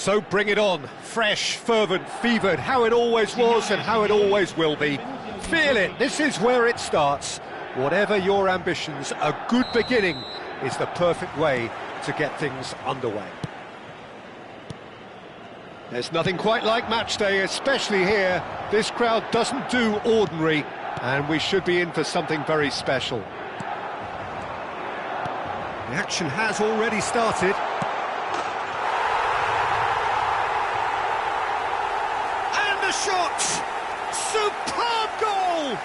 So bring it on, fresh, fervent, fevered, how it always was and how it always will be. Feel it, this is where it starts. Whatever your ambitions, a good beginning is the perfect way to get things underway. There's nothing quite like match day, especially here. This crowd doesn't do ordinary, and we should be in for something very special. The action has already started. And the shot! Superb goal!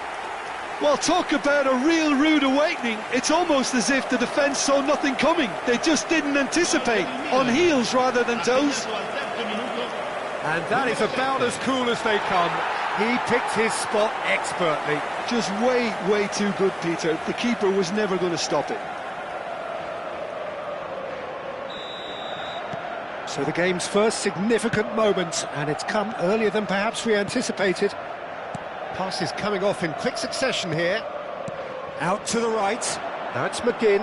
Well, talk about a real rude awakening. It's almost as if the defence saw nothing coming. They just didn't anticipate, on heels rather than toes. And that is about as cool as they come. He picked his spot expertly. Just way too good, Peter. The keeper was never going to stop it. So the game's first significant moment, and it's come earlier than perhaps we anticipated. Pass is coming off in quick succession here. Out to the right. Now it's McGinn.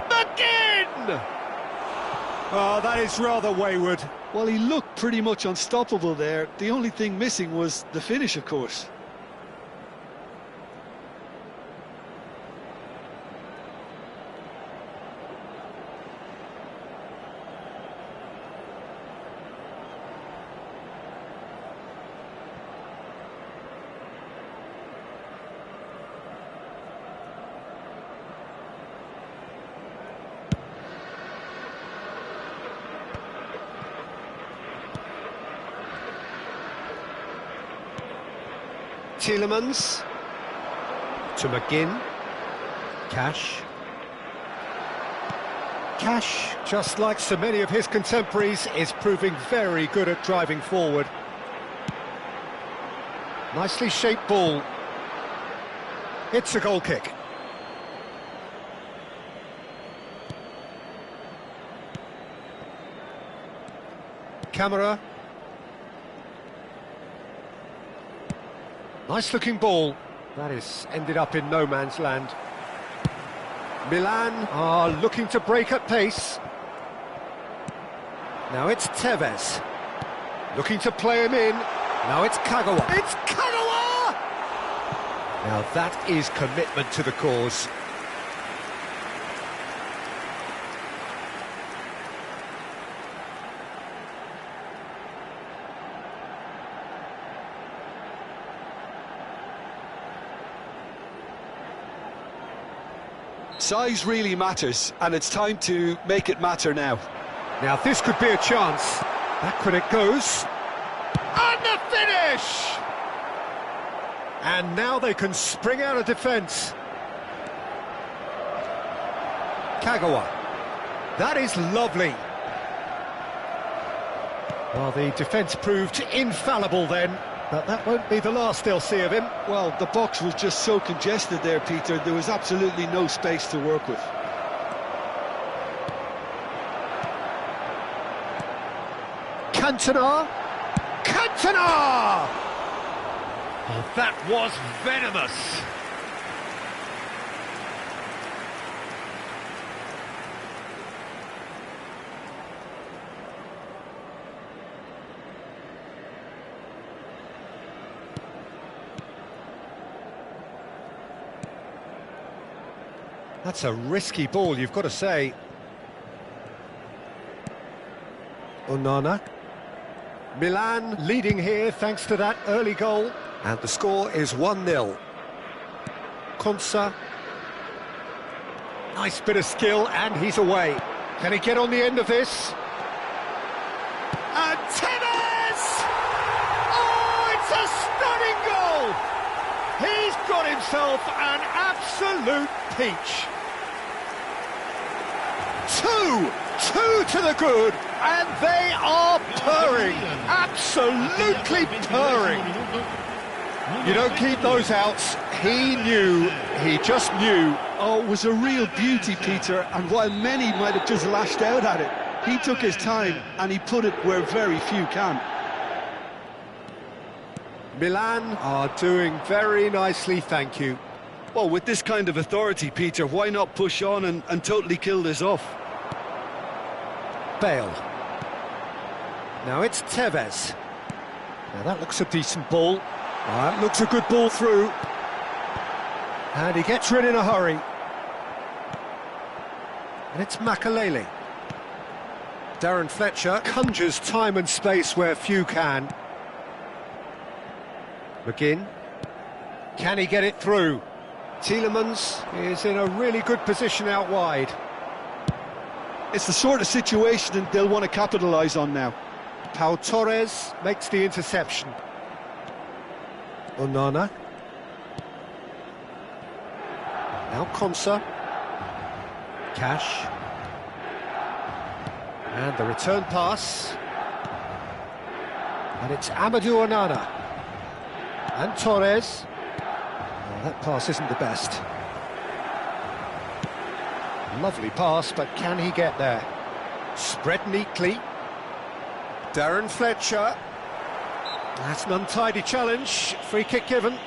McGinn! Oh, that is rather wayward. Well, he looked pretty much unstoppable there. The only thing missing was the finish, of course. Tielemans to McGinn. Cash, just like so many of his contemporaries, is proving very good at driving forward. Nicely shaped ball. It's a goal kick. Camera. Nice-looking ball. That is ended up in no man's land. Milan are looking to break at pace. Now it's Tevez. Looking to play him in. Now it's Kagawa. It's Kagawa! Now that is commitment to the cause. Size really matters, and it's time to make it matter now. Now this could be a chance. Backward it goes. And the finish! And now they can spring out of defence. Kagawa. That is lovely. Well, the defence proved infallible then, but that won't be the last they'll see of him. Well, the box was just so congested there, Peter. There was absolutely no space to work with. Cantona! Cantona! Oh, that was venomous. That's a risky ball, you've got to say. Onana. Milan leading here thanks to that early goal. And the score is 1-0. Konsa. Nice bit of skill, and he's away. Can he get on the end of this? And Tevez! Oh, it's a stunning goal! He's got himself an absolute peach. Two to the good, and they are purring, absolutely purring. You don't keep those outs. He knew, he just knew. Oh, it was a real beauty, Peter, and while many might have just lashed out at it, he took his time and he put it where very few can. Milan are doing very nicely, thank you. Well, with this kind of authority, Peter, why not push on and totally kill this off? Bale. Now it's Tevez. Now that looks a decent ball. That looks a good ball through. And he gets rid in a hurry. And it's Makalele. Darren Fletcher conjures time and space where few can. McGinn. Can he get it through? Tielemans is in a really good position out wide. It's the sort of situation that they'll want to capitalise on now. Pau Torres makes the interception. Onana. Now Konsa. Cash. And the return pass. And it's Amadou Onana. And Torres. Oh, that pass isn't the best. Lovely pass, but can he get there? Spread neatly. Darren Fletcher. That's an untidy challenge. Free kick given.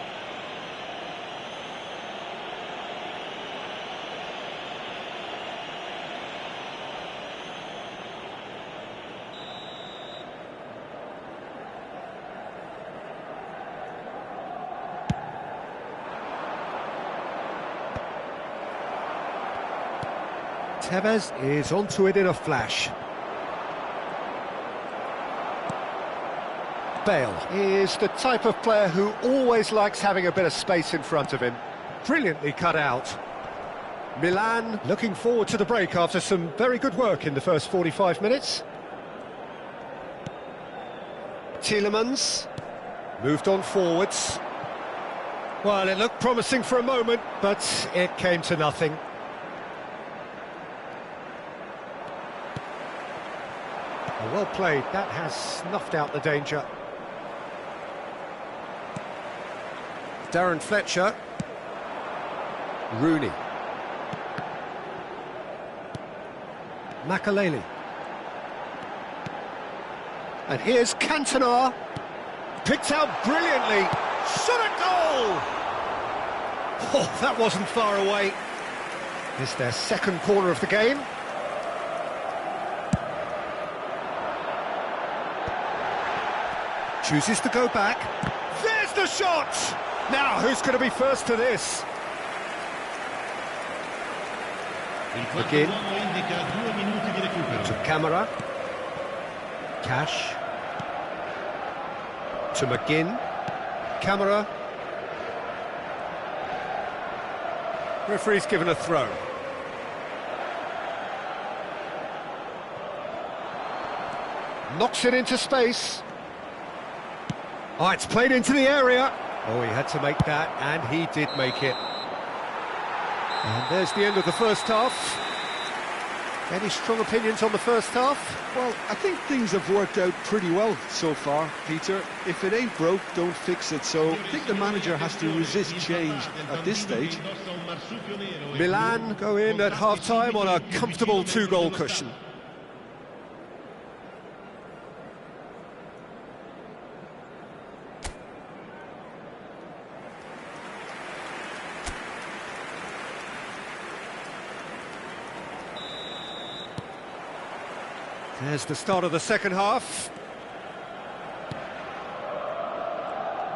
Tevez is onto it in a flash. Bale is the type of player who always likes having a bit of space in front of him. Brilliantly cut out. Milan looking forward to the break after some very good work in the first 45 minutes. Tielemans moved on forwards. Well, it looked promising for a moment, but it came to nothing. Well played, that has snuffed out the danger. Darren Fletcher. Rooney. Makalele. And here's Cantona. Picked out brilliantly. Shot at goal! Oh, that wasn't far away. It's their second corner of the game. Chooses to go back. There's the shot! Now, who's going to be first to this? McGinn. To Camara. Cash. To McGinn. Camara. Referee's given a throw. Knocks it into space. Oh, it's played into the area. Oh, he had to make that, and he did make it. And there's the end of the first half. Any strong opinions on the first half? Well, I think things have worked out pretty well so far, Peter. If it ain't broke, don't fix it. So I think the manager has to resist change at this stage. Milan go in at half-time on a comfortable two-goal cushion. There's the start of the second half.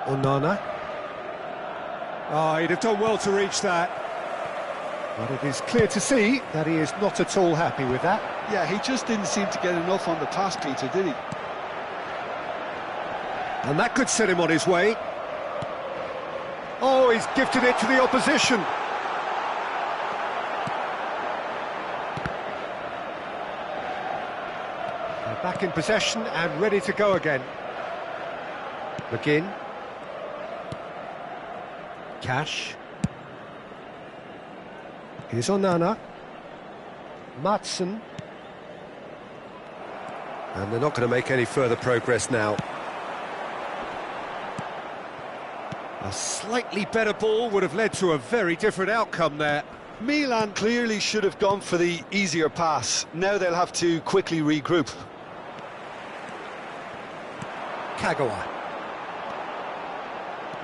Onana. Oh, he'd have done well to reach that. But it is clear to see that he is not at all happy with that. Yeah, he just didn't seem to get enough on the pass, Peter, did he? And that could set him on his way. Oh, he's gifted it to the opposition. Back in possession and ready to go again. McGinn. Cash. Here's Onana. Maatsen. And they're not going to make any further progress now. A slightly better ball would have led to a very different outcome there. Milan clearly should have gone for the easier pass. Now they'll have to quickly regroup. Kagawa.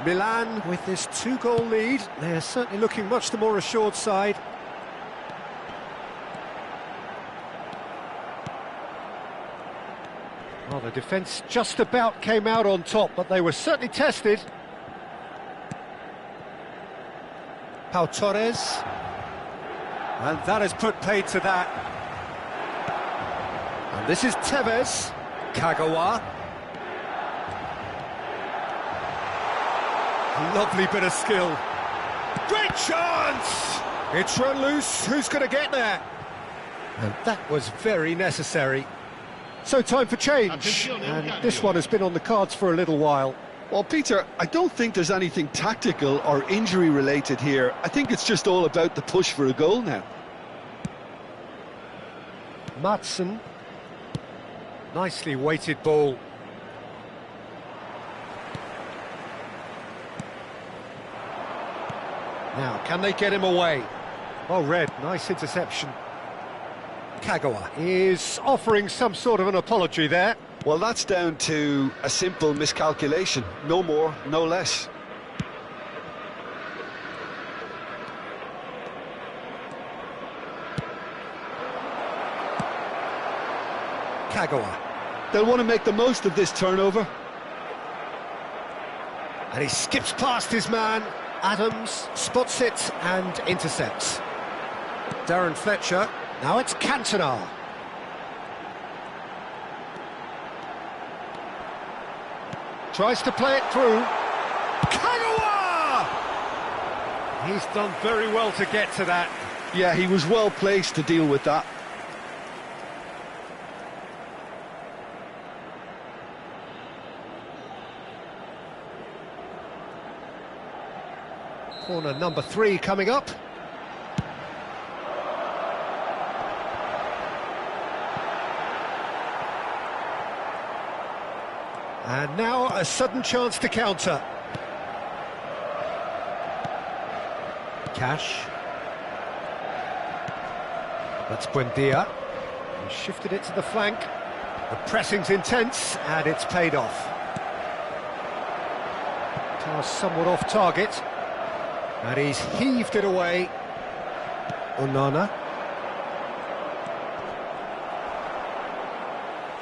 Milan with this two-goal lead, they're certainly looking much the more assured side. Well, the defence just about came out on top, but they were certainly tested. Pau Torres. And that has put paid to that. And this is Tevez. Kagawa. Lovely bit of skill. Great chance! It's run loose. Who's going to get there? And that was very necessary. So time for change. And this one has been on the cards for a little while. Well, Peter, I don't think there's anything tactical or injury-related here. I think it's just all about the push for a goal now. Madsen. Nicely weighted ball. Now, can they get him away? Oh, Red, nice interception. Kagawa is offering some sort of an apology there. Well, that's down to a simple miscalculation. No more, no less. Kagawa. They'll want to make the most of this turnover. And he skips past his man. Adams spots it and intercepts. Darren Fletcher. Now it's Cantona. Tries to play it through. Kagawa! He's done very well to get to that. Yeah, he was well placed to deal with that. Corner number 3 coming up. And now a sudden chance to counter. Cash. That's Buendia. He shifted it to the flank. The pressing's intense and it's paid off. Pass somewhat off target. And he's heaved it away. Onana.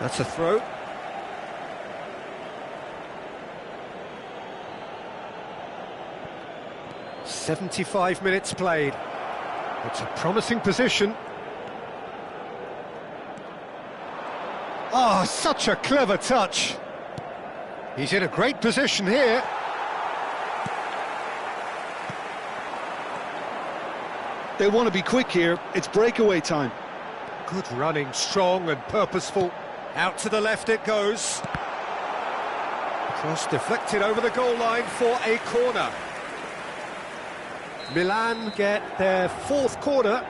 That's a throw. "75 minutes played. It's a promising position. Oh, such a clever touch. He's in a great position here. They want to be quick here. It's breakaway time. Good running, strong and purposeful. Out to the left it goes. Cross deflected over the goal line for a corner. Milan get their 4th corner.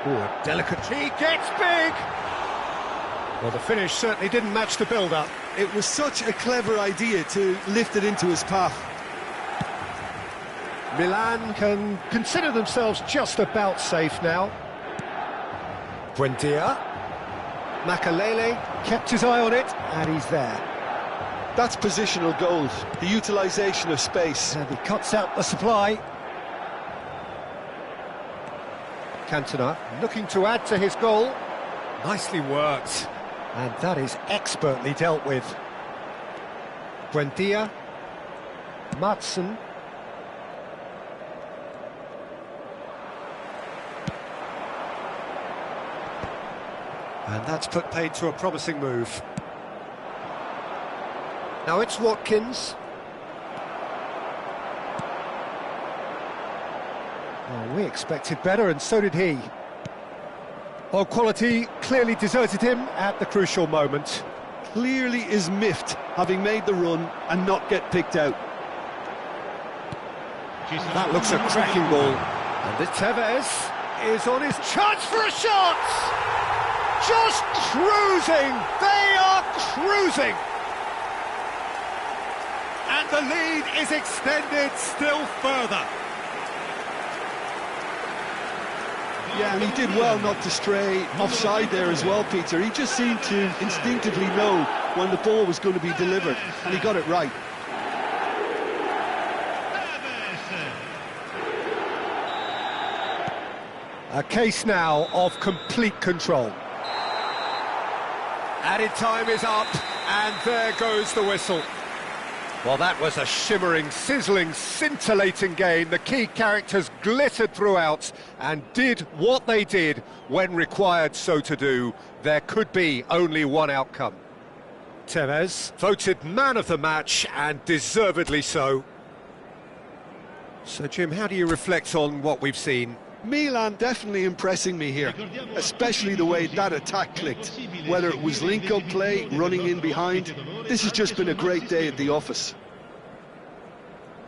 Oh, delicately gets big. Well, the finish certainly didn't match the build-up. It was such a clever idea to lift it into his path. Milan can consider themselves just about safe now. Buendia. Makalele kept his eye on it, and he's there. That's positional gold, the utilisation of space. And he cuts out the supply. Cantona looking to add to his goal. Nicely worked. And that is expertly dealt with. Buendia. Madsen. And that's put paid to a promising move. Now it's Watkins. Oh, we expected better, and so did he. Well, quality clearly deserted him at the crucial moment. Clearly is miffed, having made the run and not get picked out. That looks a cracking ball. And this Tevez is on his chance for a shot! Just cruising! They are cruising! And the lead is extended still further. Yeah, and he did well not to stray offside there as well, Peter. He just seemed to instinctively know when the ball was going to be delivered, and he got it right. A case now of complete control. Added time is up, and there goes the whistle. Well, that was a shimmering, sizzling, scintillating game. The key characters glittered throughout and did what they did when required so to do. There could be only one outcome. Tevez, voted man of the match, and deservedly so. So, Jim, how do you reflect on what we've seen? Milan definitely impressing me here, especially the way that attack clicked. Whether it was link-up play, running in behind, this has just been a great day at the office.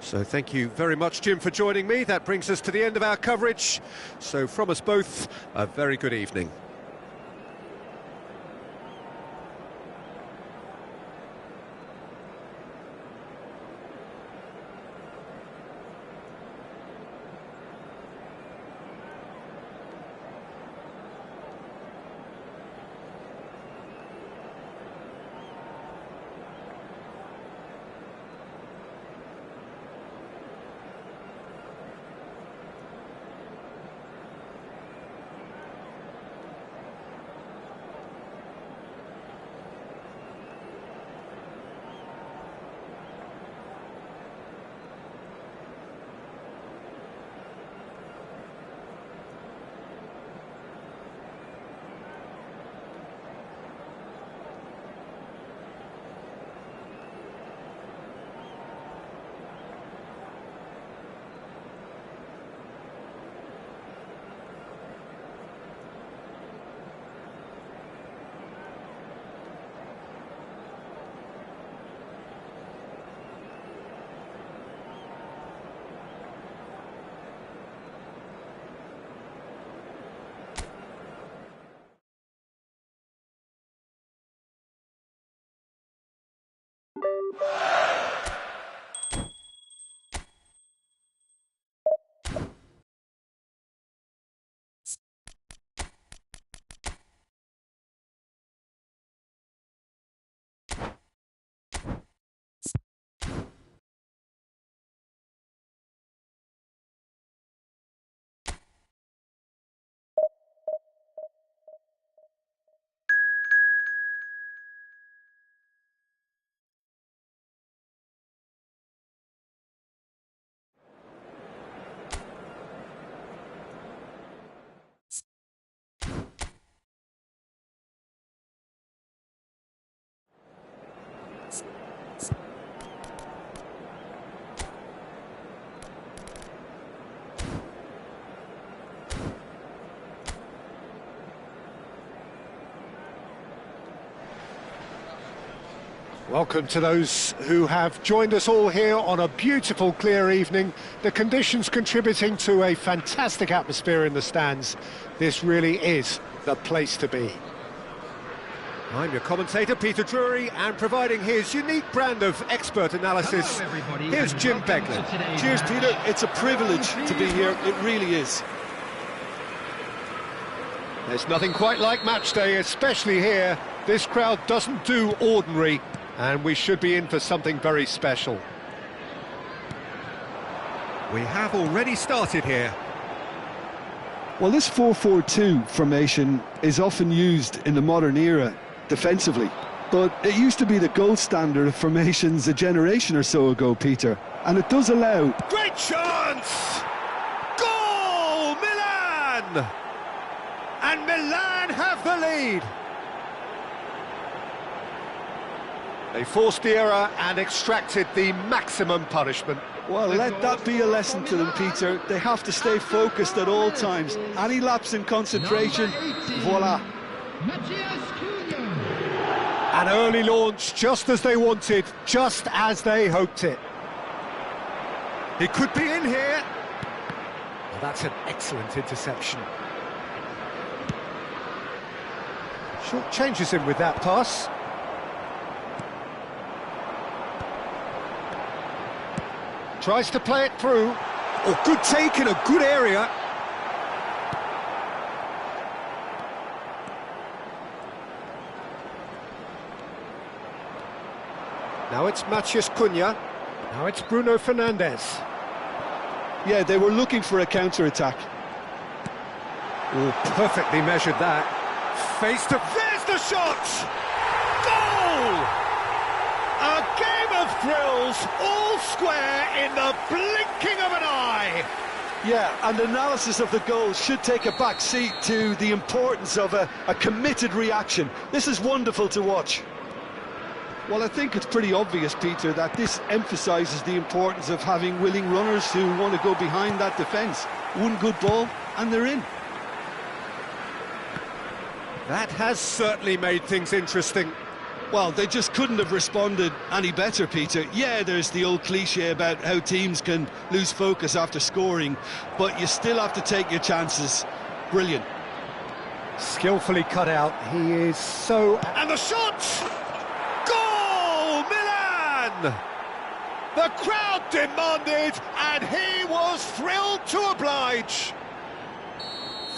So thank you very much, Jim, for joining me. That brings us to the end of our coverage. So from us both, a very good evening. Welcome to those who have joined us all here on a beautiful, clear evening. The conditions contributing to a fantastic atmosphere in the stands. This really is the place to be. I'm your commentator, Peter Drury, and providing his unique brand of expert analysis, here's Jim Beglin. Cheers, Peter. It's a privilege to be here. It really is. There's nothing quite like match day, especially here. This crowd doesn't do ordinary, and we should be in for something very special. We have already started here. Well, this 4-4-2 formation is often used in the modern era defensively, but it used to be the gold standard of formations a generation or so ago, Peter, and it does allow... Great chance! Goal! Milan! And Milan have the lead. They forced the error and extracted the maximum punishment. Well, let that be a lesson to them, Peter. They have to stay focused at all times. Any lapse in concentration, voila. An early launch, just as they wanted, just as they hoped it. He could be in here. Well, that's an excellent interception. Short changes him with that pass. Tries to play it through. Oh, good take in a good area. Now it's Matheus Cunha. Now it's Bruno Fernandes. Yeah, they were looking for a counter-attack. Oh, perfectly measured that. Face to... There's the shot! Goal! A game of thrills, all square in the blinking of an eye. Yeah, and analysis of the goal should take a back seat to the importance of a committed reaction. This is wonderful to watch. Well, I think it's pretty obvious, Peter, that this emphasises the importance of having willing runners who want to go behind that defence. One good ball, and they're in. That has certainly made things interesting. Well, they just couldn't have responded any better, Peter. Yeah, there's the old cliche about how teams can lose focus after scoring, but you still have to take your chances. Brilliant. Skillfully cut out. He is so... And the shot! Goal, Milan! The crowd demanded, and he was thrilled to oblige.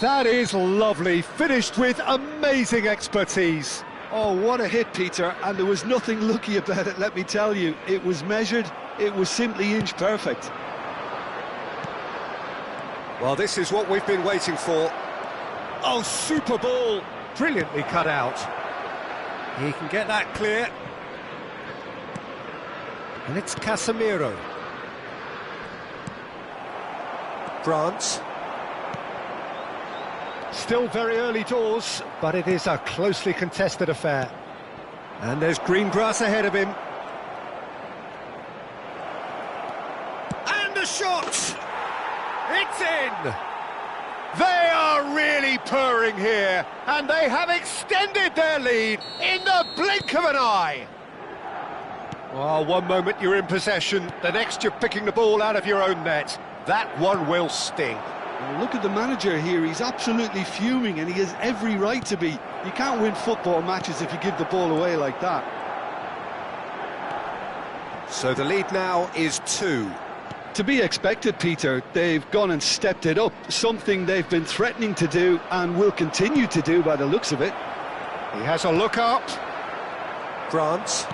That is lovely, finished with amazing expertise. Oh, what a hit, Peter, and there was nothing lucky about it, let me tell you. It was measured, it was simply inch perfect. Well, this is what we've been waiting for. Oh, super ball! Brilliantly cut out. He can get that clear. And it's Casemiro. France. Still very early doors, but it is a closely contested affair. And there's green grass ahead of him. And the shot! It's in! They are really purring here, and they have extended their lead in the blink of an eye. Well, one moment you're in possession, the next you're picking the ball out of your own net. That one will sting. Look at the manager here, he's absolutely fuming and he has every right to be. You can't win football matches if you give the ball away like that. So the lead now is 2. To be expected, Peter. They've gone and stepped it up, something they've been threatening to do and will continue to do by the looks of it. He has a look up. France.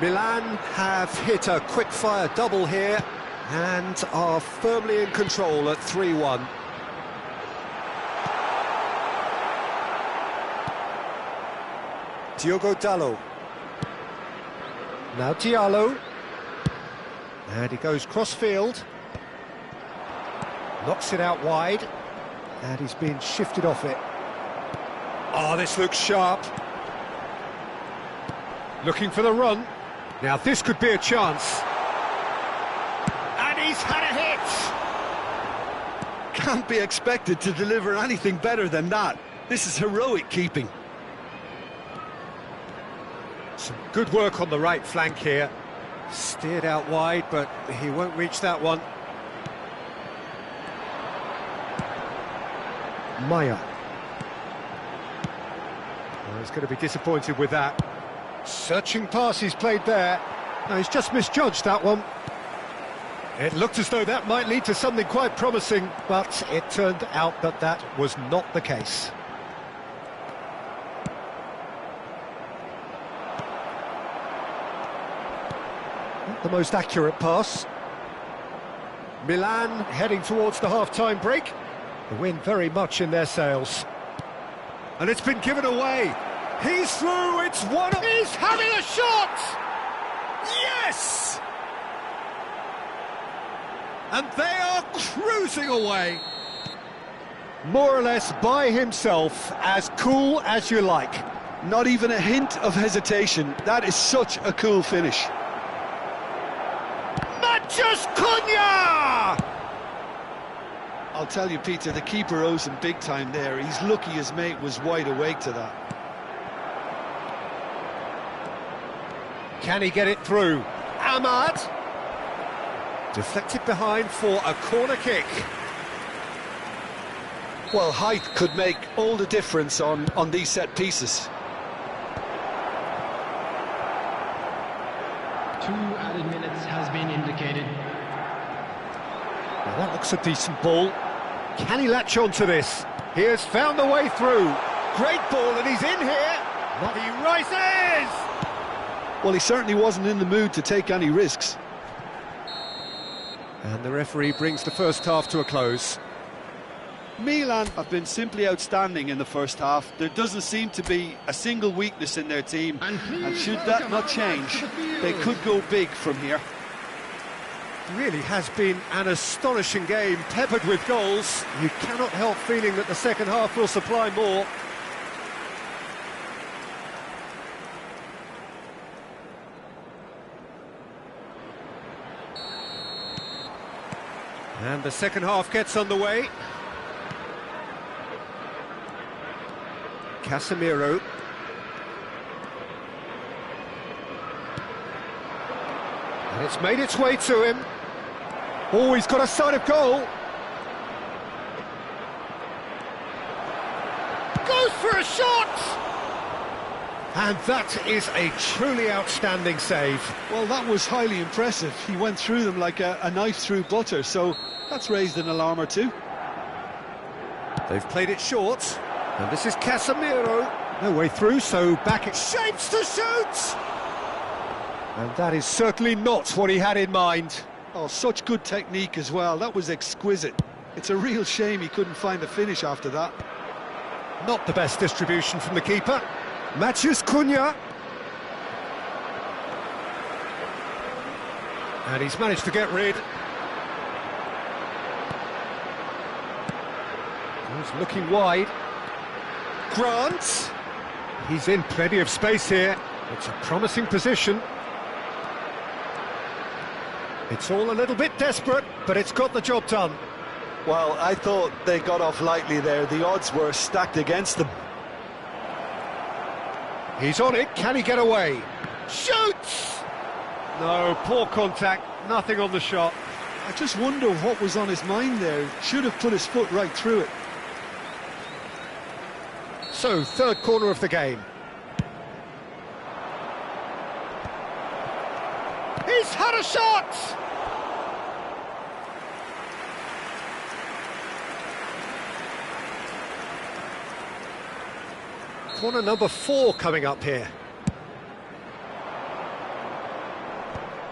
Milan have hit a quick-fire double here and are firmly in control at 3-1. Diogo Dalot. Now Diallo. And he goes cross-field. Knocks it out wide. And he's been shifted off it. Oh, this looks sharp. Looking for the run. Now this could be a chance. He's had a hit! Can't be expected to deliver anything better than that. This is heroic keeping. Some good work on the right flank here. Steered out wide, but he won't reach that one. Maya. Oh, he's going to be disappointed with that. Searching pass he's played there. No, he's just misjudged that one. It looked as though that might lead to something quite promising, but it turned out that that was not the case. Not the most accurate pass. Milan heading towards the half-time break. The win very much in their sails. And it's been given away. He's through, it's one... He's having a shot! Yes! And they are cruising away. More or less by himself, as cool as you like. Not even a hint of hesitation. That is such a cool finish. Mathias Cunha! I'll tell you, Peter, the keeper owes him big time there. He's lucky his mate was wide awake to that. Can he get it through? Ahmad! Deflected behind for a corner kick. Well, height could make all the difference on these set pieces. 2 added minutes has been indicated. Now that looks a decent ball. Can he latch on to this? He has found the way through. Great ball, and he's in here. He rises! Well, he certainly wasn't in the mood to take any risks. And the referee brings the first half to a close. Milan have been simply outstanding in the first half. There doesn't seem to be a single weakness in their team, and should that not change, they could go big from here. Really has been an astonishing game, peppered with goals. You cannot help feeling that the second half will supply more. And the second half gets underway. Casemiro. And it's made its way to him. Oh, he's got a sight of goal. Goes for a shot! And that is a truly outstanding save. Well, that was highly impressive. He went through them like a knife through butter, so that's raised an alarm or two. They've played it short, and this is Casemiro. No way through, so back it shapes to shoot! And that is certainly not what he had in mind. Oh, such good technique as well. That was exquisite. It's a real shame he couldn't find the finish after that. Not the best distribution from the keeper. Matthews Cunha. And he's managed to get rid. He's looking wide. Grant. He's in plenty of space here. It's a promising position. It's all a little bit desperate, but it's got the job done. Well, I thought they got off lightly there. The odds were stacked against them. He's on it, can he get away? Shoots! No, poor contact, nothing on the shot. I just wonder what was on his mind there. Should have put his foot right through it. So, third corner of the game. He's had a shot! Corner number 4 coming up here.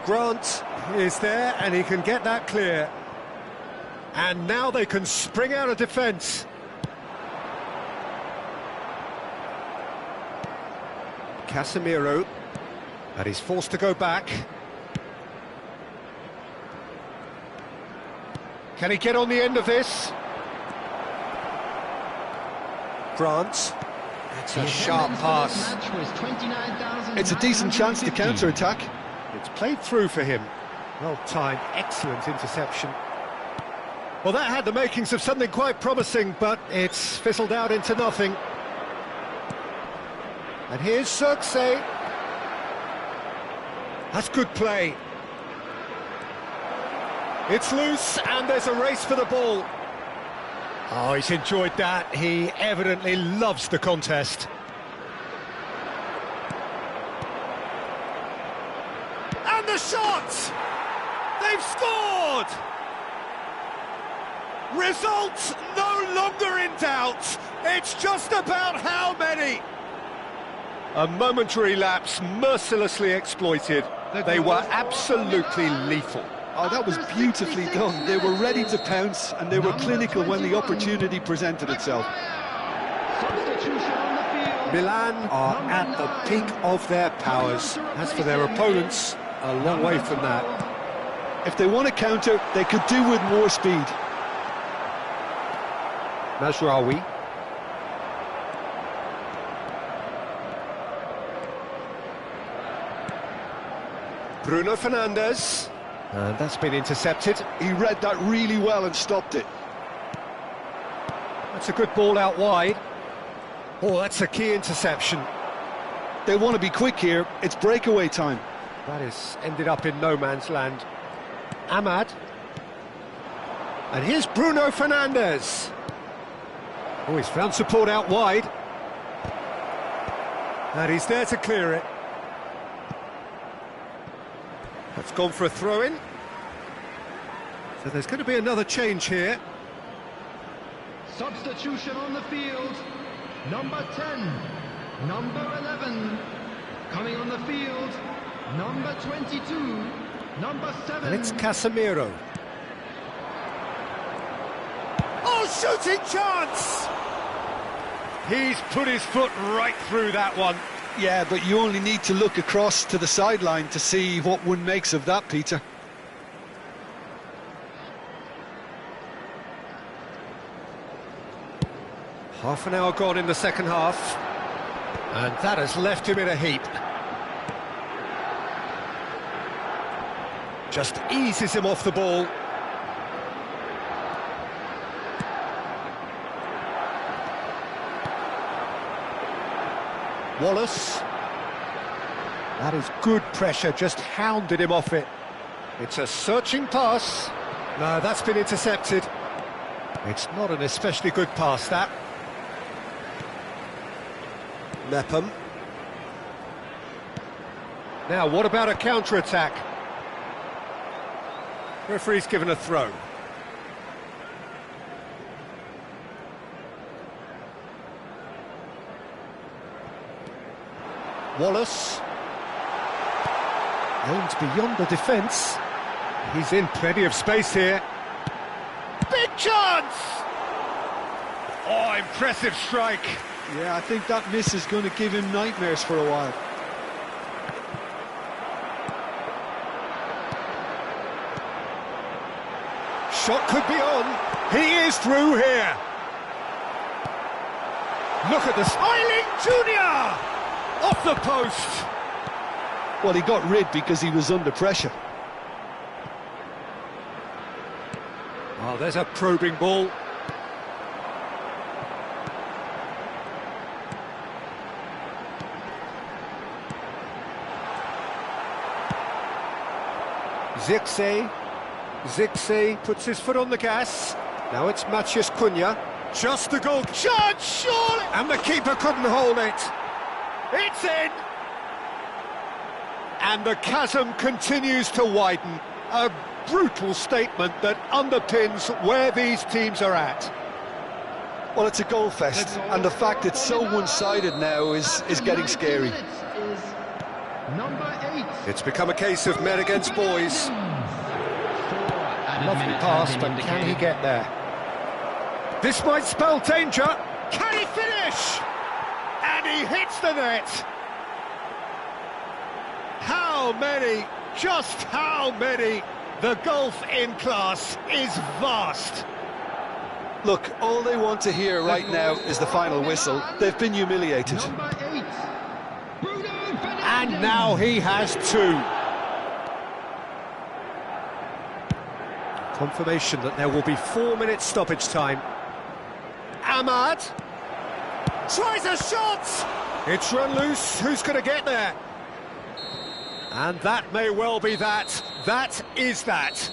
Grant is there and he can get that clear. And now they can spring out of defence. Casemiro, and he's forced to go back. Can he get on the end of this? Grant. It's a sharp pass. It's a decent chance to counter-attack. It's played through for him. Well-timed, excellent interception. Well, that had the makings of something quite promising, but it's fizzled out into nothing. And here's Circe. That's good play. It's loose, and there's a race for the ball. Oh, he's enjoyed that. He evidently loves the contest. And the shot! They've scored! Results no longer in doubt. It's just about how many. A momentary lapse mercilessly exploited. They were absolutely lethal. Oh, that was beautifully done. They were ready to pounce, and they were clinical when the opportunity presented itself. Milan are at the peak of their powers. As for their opponents, a long way from that. If they want to counter, they could do with more speed. Mazraoui. Bruno Fernandes. And that's been intercepted. He read that really well and stopped it. That's a good ball out wide. Oh, that's a key interception. They want to be quick here. It's breakaway time. That has ended up in no man's land. Ahmad. And here's Bruno Fernandes. Oh, he's found support out wide. And he's there to clear it. That's gone for a throw-in. So there's going to be another change here. Substitution on the field. Number 10, number 11. Coming on the field, number 22, number 7. And it's Casemiro. Oh, shooting chance! He's put his foot right through that one. Yeah, but you only need to look across to the sideline to see what one makes of that, Peter. Half an hour gone in the second half, and that has left him in a heap. Just eases him off the ball. Wallace. That is good pressure, just hounded him off it. It's a searching pass. No, that's been intercepted. It's not an especially good pass, that. Mepham. Now, what about a counter-attack? Referee's given a throw. Wallace. Aims beyond the defence. He's in plenty of space here. Big chance! Oh, impressive strike. Yeah, I think that miss is going to give him nightmares for a while. Shot could be on. He is through here. Look at the Smiling Junior! Off the post. Well, he got rid because he was under pressure. Oh, there's a probing ball. Zirkzee puts his foot on the gas. Now it's Maciej Cunha. Just the goal. Chance, surely! And the keeper couldn't hold it. It's in! And the chasm continues to widen. A brutal statement that underpins where these teams are at. Well, it's a goal fest, and the fact it's so one-sided now is getting scary. Number 8. It's become a case of men against boys. Lovely pass, but can he get there? This might spell danger. Can he finish? And he hits the net. How many? Just how many? The gulf in class is vast. Look, all they want to hear right now is the final whistle. They've been humiliated. Number 8. Bruno Fernandes. And now he has two. Confirmation that there will be 4 minutes stoppage time. Ahmad tries a shot. It's run loose. Who's going to get there? And that may well be that. That is that.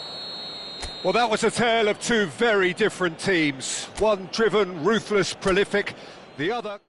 Well, that was a tale of two very different teams. One driven, ruthless, prolific. The other...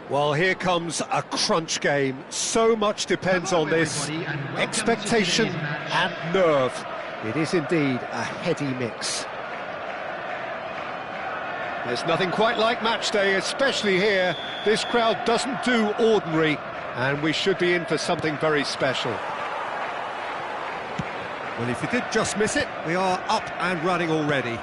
Well, here comes a crunch game. So much depends on this. Expectation and nerve. It is indeed a heady mix. There's nothing quite like match day, especially here. This crowd doesn't do ordinary, and we should be in for something very special. Well, if you did just miss it, we are up and running already.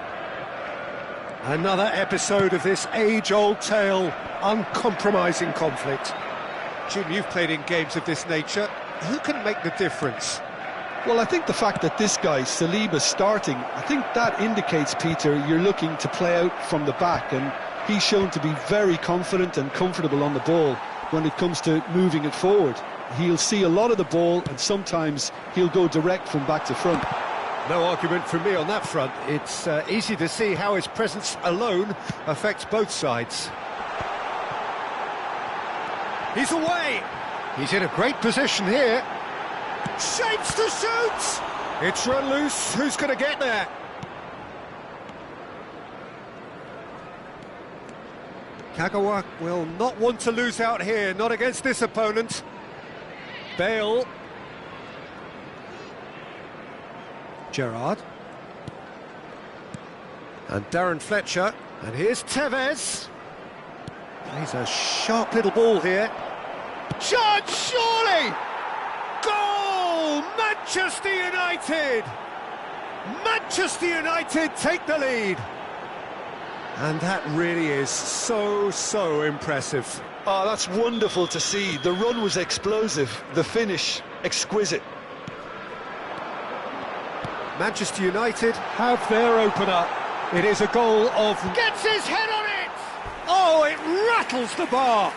Another episode of this age-old tale, uncompromising conflict. Jim, you've played in games of this nature. Who can make the difference? Well, I think the fact that this guy, Saliba's starting, I think that indicates, Peter, you're looking to play out from the back, and he's shown to be very confident and comfortable on the ball when it comes to moving it forward. He'll see a lot of the ball, and sometimes he'll go direct from back to front. No argument from me on that front. It's easy to see how his presence alone affects both sides. He's away! He's in a great position here. Shapes to shoot! It's run loose. Who's going to get there? Kagawa will not want to lose out here, not against this opponent. Bale. Gerrard. And Darren Fletcher. And here's Tevez. Plays a sharp little ball here. Chance, surely! Goal! Manchester United! Manchester United take the lead. And that really is so impressive. Oh, that's wonderful to see. The run was explosive, the finish exquisite. Manchester United have their opener. It is a goal of... Gets his head on it! Oh, it rattles the bar!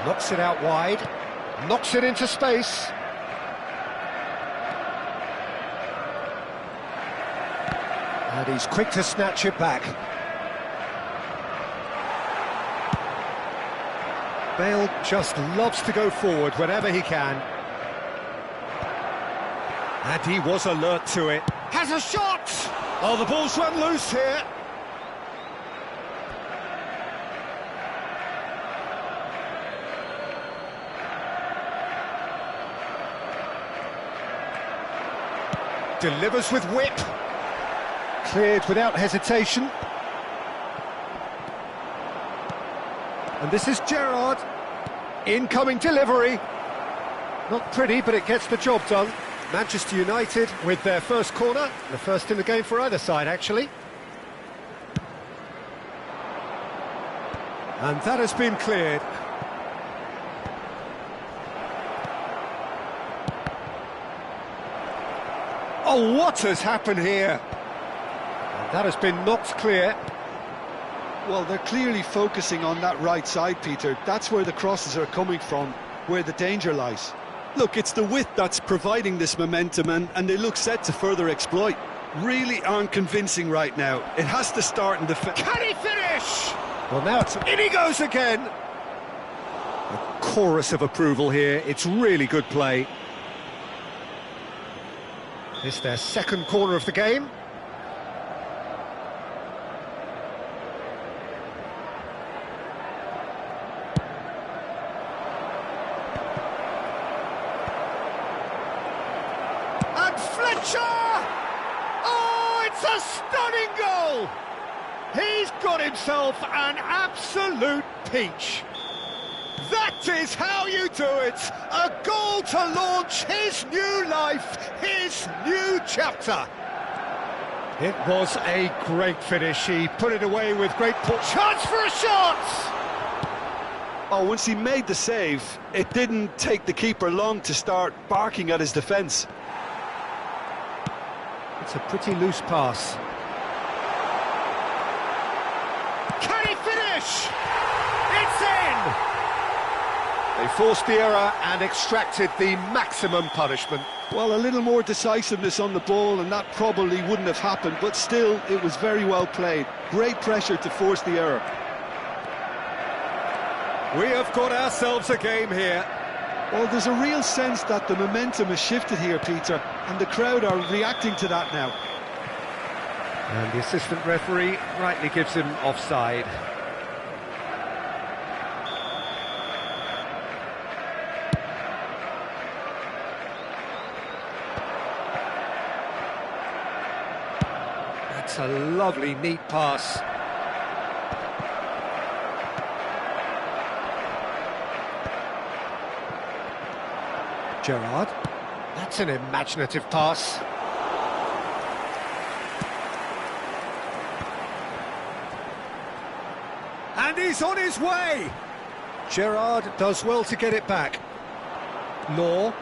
Knocks it out wide, knocks it into space. And he's quick to snatch it back. Bale just loves to go forward whenever he can. And he was alert to it. Has a shot! Oh, the ball's run loose here. Delivers with whip. Cleared without hesitation. And this is Gerrard. Incoming delivery. Not pretty, but it gets the job done. Manchester United with their first corner. The first in the game for either side, actually. And that has been cleared. Oh, what has happened here? That has been knocked clear. Well, they're clearly focusing on that right side, Peter. That's where the crosses are coming from, where the danger lies. Look, it's the width that's providing this momentum, and they look set to further exploit. Really aren't convincing right now. It has to start in defence. Can he finish? Well, now in he goes again. A chorus of approval here. It's really good play. It's their second corner of the game. And Fletcher! Oh, it's a stunning goal! He's got himself an absolute peach. That is how you do it! A goal to launch his new life, his new chapter. It was a great finish. He put it away with great chance for a shot! Oh, once he made the save, it didn't take the keeper long to start barking at his defence. It's a pretty loose pass. Can he finish? It's in! They forced the error and extracted the maximum punishment. Well, a little more decisiveness on the ball and that probably wouldn't have happened, but still, it was very well played. Great pressure to force the error. We have got ourselves a game here. Well, there's a real sense that the momentum has shifted here, Peter, and the crowd are reacting to that now. And the assistant referee rightly gives him offside. That's a lovely, neat pass. Gerrard. That's an imaginative pass. And he's on his way! Gerrard does well to get it back. Law.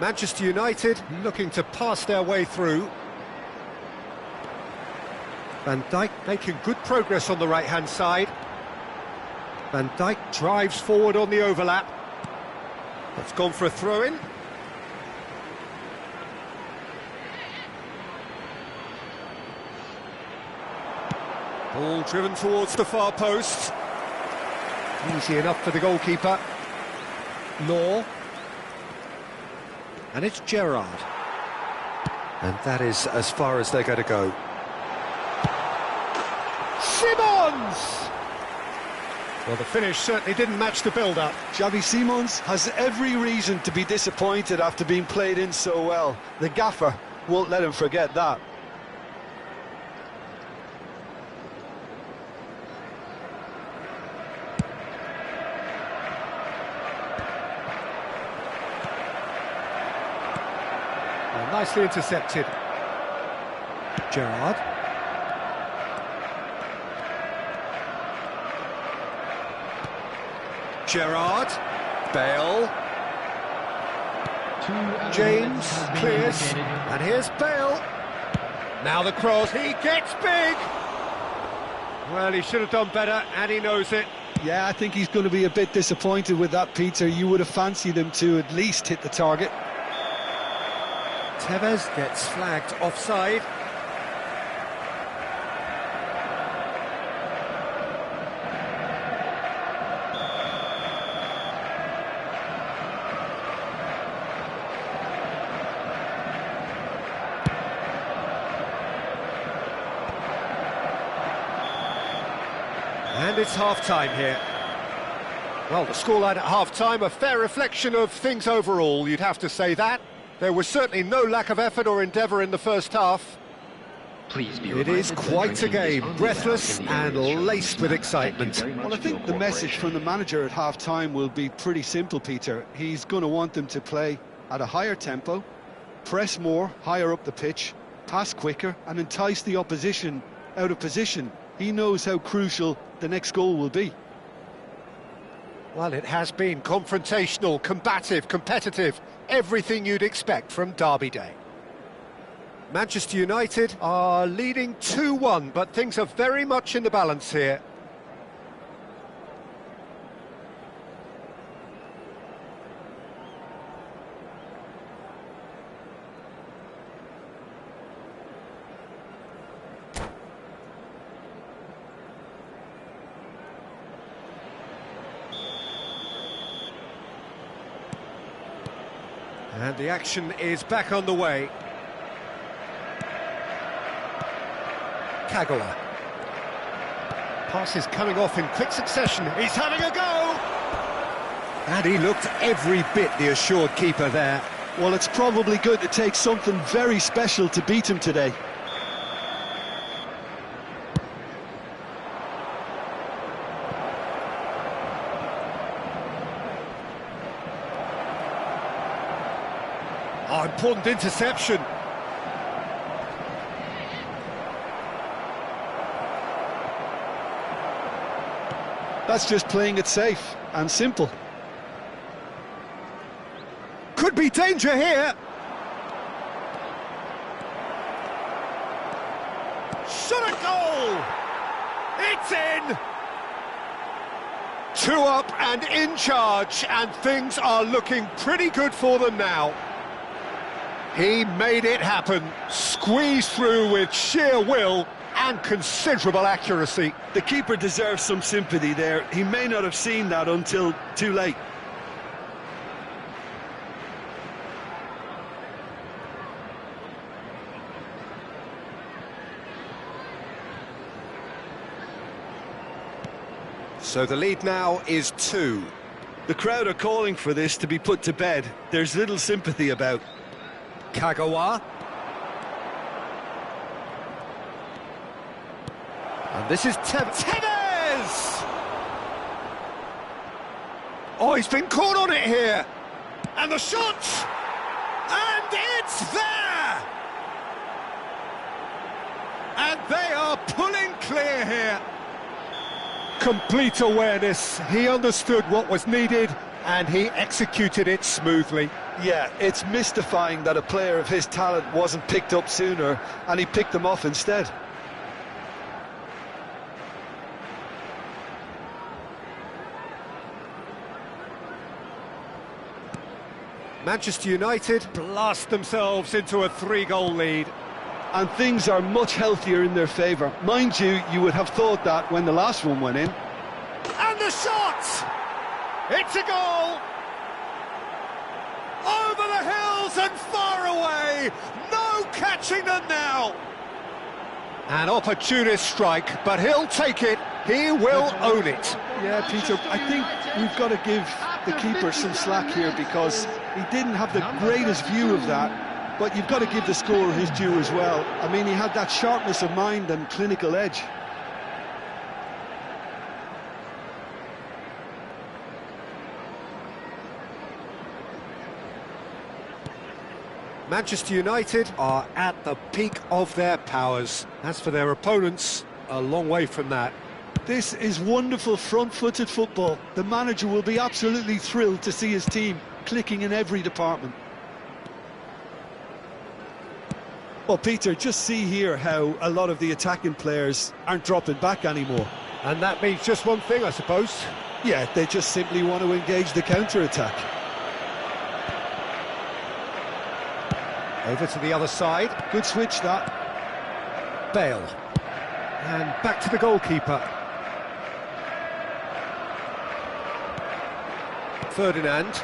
Manchester United looking to pass their way through. Van Dijk making good progress on the right-hand side. Van Dijk drives forward on the overlap. That's gone for a throw-in. Ball driven towards the far post. Easy enough for the goalkeeper. Law. And it's Gerrard. And that is as far as they're going to go. Simons! Well, the finish certainly didn't match the build-up. Xavi Simons has every reason to be disappointed after being played in so well. The gaffer won't let him forget that. Well, nicely intercepted. Gerrard. Gerrard, Bale, James clears, and here's Bale. Now the cross, he gets big! Well, he should have done better, and he knows it. Yeah, I think he's going to be a bit disappointed with that, Peter. You would have fancied him to at least hit the target. Tevez gets flagged offside. And it's half-time here. Well, the scoreline at half-time, a fair reflection of things overall, you'd have to say that. There was certainly no lack of effort or endeavour in the first half. It is quite a game, breathless and laced with excitement. Well, I think the message from the manager at half-time will be pretty simple, Peter. He's going to want them to play at a higher tempo, press more, higher up the pitch, pass quicker and entice the opposition out of position. He knows how crucial the next goal will be. Well, it has been confrontational, combative, competitive, everything you'd expect from Derby Day. Manchester United are leading 2-1, but things are very much in the balance here. And the action is back on the way. Kagawa. Passes coming off in quick succession. He's having a go! And he looked every bit the assured keeper there. Well, it's probably going to take something very special to beat him today. Oh, important interception. That's just playing it safe and simple. Could be danger here. Shot a goal! It's in! 2 up and in charge, and things are looking pretty good for them now. He made it happen, squeezed through with sheer will and considerable accuracy. The keeper deserves some sympathy there. He may not have seen that until too late. So the lead now is 2. The crowd are calling for this to be put to bed. There's little sympathy about. Kagawa. And this is Tevez! Oh, he's been caught on it here. And the shot! And it's there! And they are pulling clear here. Complete awareness. He understood what was needed and he executed it smoothly. Yeah, it's mystifying that a player of his talent wasn't picked up sooner and he picked them off instead. Manchester United blast themselves into a 3-goal lead. And things are much healthier in their favour. Mind you, you would have thought that when the last one went in. And the shot! It's a goal! Over the hills and far away! No catching them now! An opportunist strike, but he'll take it. He will own it. Yeah, Peter, I think we've got to give the keeper some slack here because he didn't have the greatest view of that. But you've got to give the scorer his due as well. I mean, he had that sharpness of mind and clinical edge. Manchester United are at the peak of their powers. As for their opponents, a long way from that. This is wonderful front-footed football. The manager will be absolutely thrilled to see his team clicking in every department. Well, Peter, just see here how a lot of the attacking players aren't dropping back anymore. And that means just one thing, I suppose. Yeah, they just simply want to engage the counter-attack. Over to the other side. Good switch, that. Bale. And back to the goalkeeper. Ferdinand.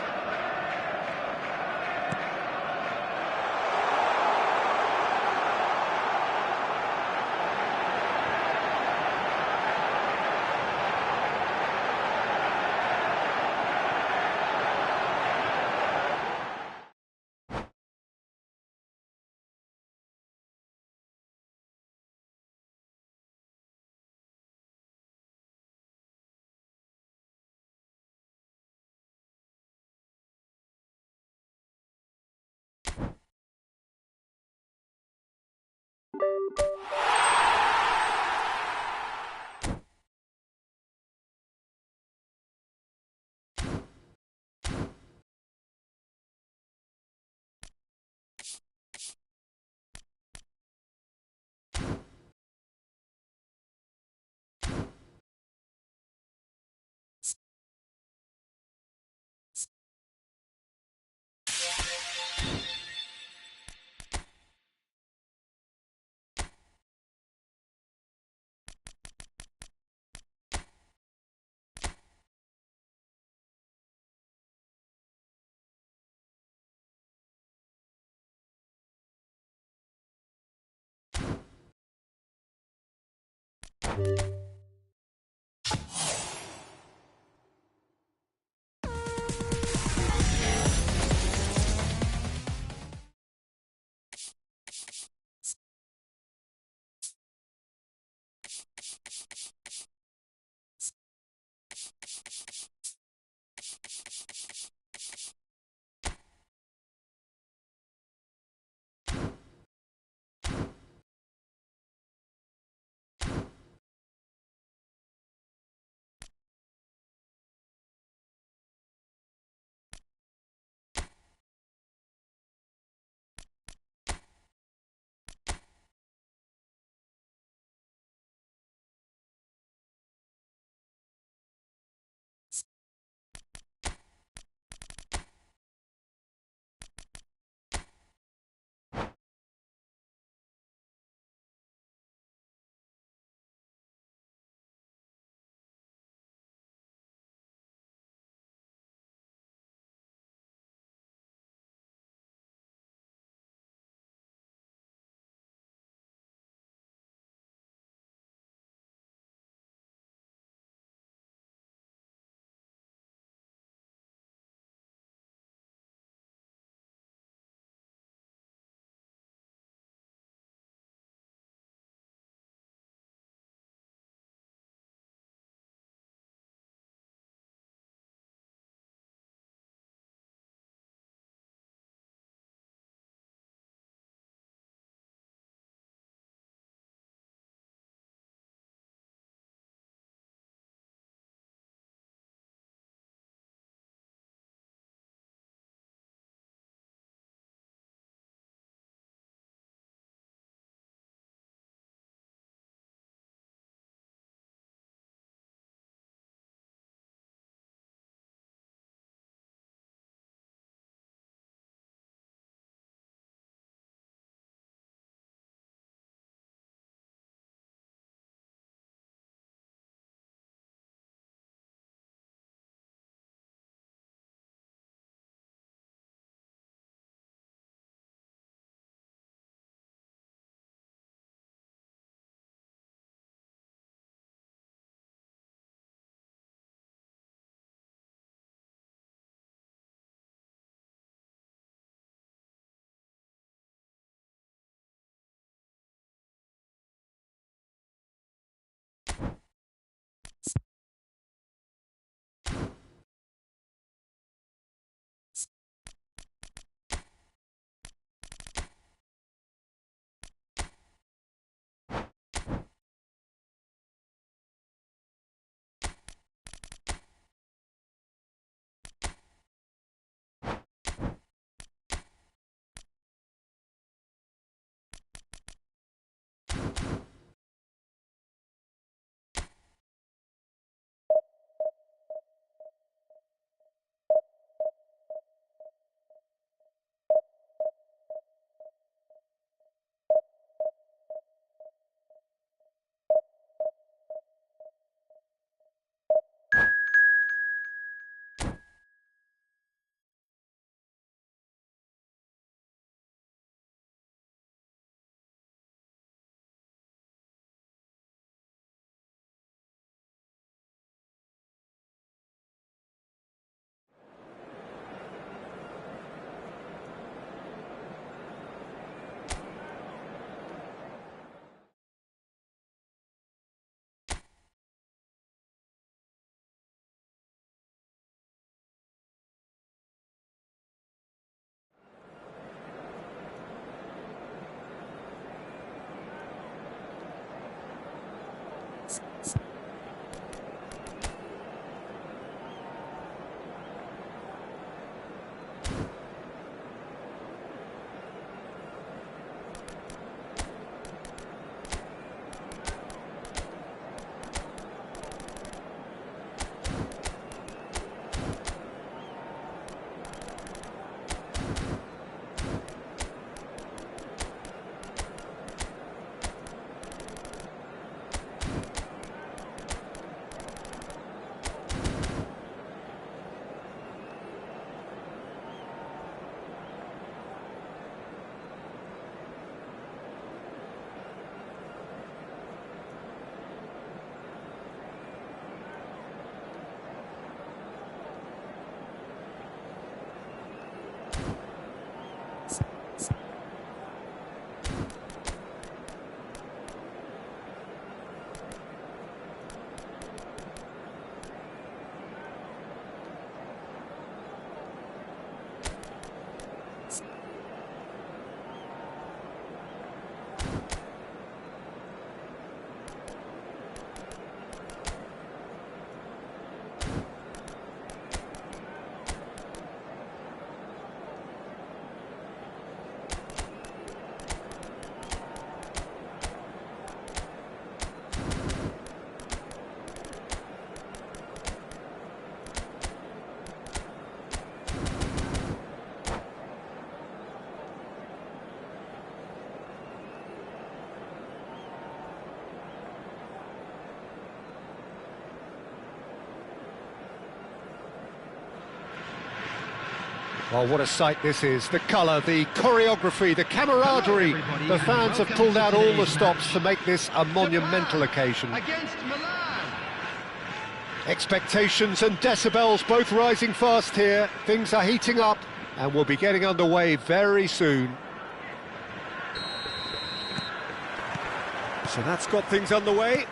Well, what a sight this is. The colour, the choreography, the camaraderie. The fans have pulled out all the stops to make this a monumental occasion. Against Milan. Expectations and decibels both rising fast here. Things are heating up and we'll be getting underway very soon. So that's got things underway.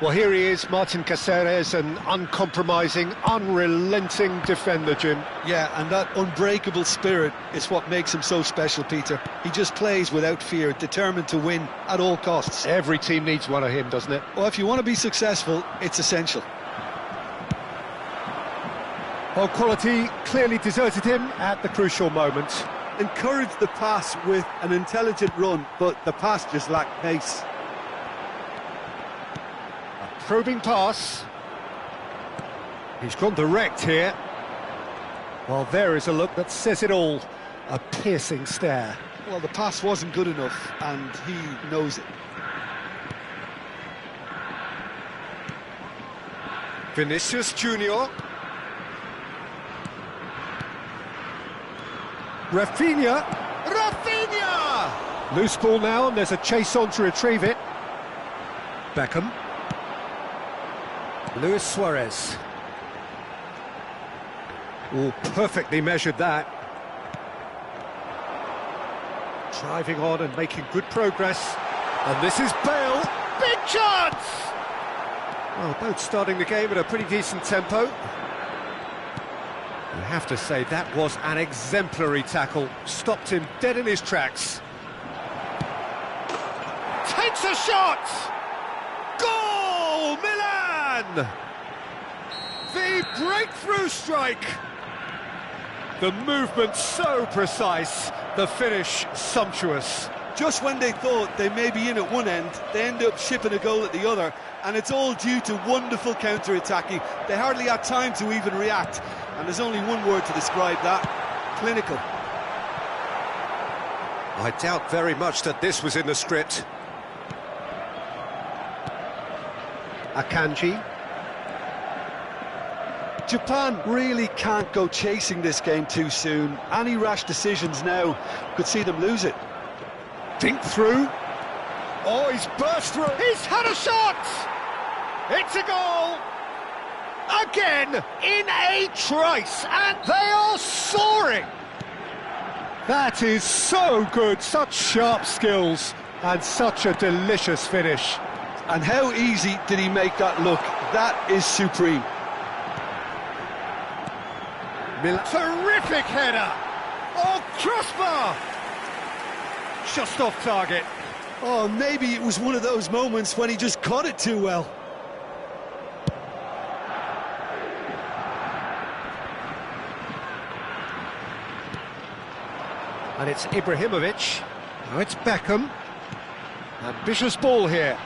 Well, here he is, Martin Caceres, an uncompromising, unrelenting defender, Jim. Yeah, and that unbreakable spirit is what makes him so special, Peter. He just plays without fear, determined to win at all costs. Every team needs one of him, doesn't it? Well, if you want to be successful, it's essential. Well, quality clearly deserted him at the crucial moment. Encouraged the pass with an intelligent run, but the pass just lacked pace. Probing pass. He's gone direct here. Well, there is a look that says it all. A piercing stare. Well, the pass wasn't good enough, and he knows it. Vinicius Junior. Rafinha. Rafinha! Loose ball now, and there's a chase on to retrieve it. Beckham. Luis Suarez. Oh, perfectly measured that. Driving on and making good progress. And this is Bale. Big chance! Well, both starting the game at a pretty decent tempo. You have to say that was an exemplary tackle. Stopped him dead in his tracks. Takes a shot! Goal! Milan! The breakthrough strike! The movement so precise, the finish sumptuous. Just when they thought they may be in at one end, they end up shipping a goal at the other, and it's all due to wonderful counter-attacking. They hardly had time to even react, and there's only one word to describe that: clinical. I doubt very much that this was in the script. Akanji. Japan really can't go chasing this game too soon. Any rash decisions now could see them lose it. Think through. Oh, he's burst through. He's had a shot! It's a goal! Again, in a trice, and they are soaring! That is so good, such sharp skills, and such a delicious finish. And how easy did he make that look? That is supreme. Terrific header! Oh, crossbar! Just off target. Oh, maybe it was one of those moments when he just caught it too well. And it's Ibrahimovic. Now it's Beckham. Ambitious ball here.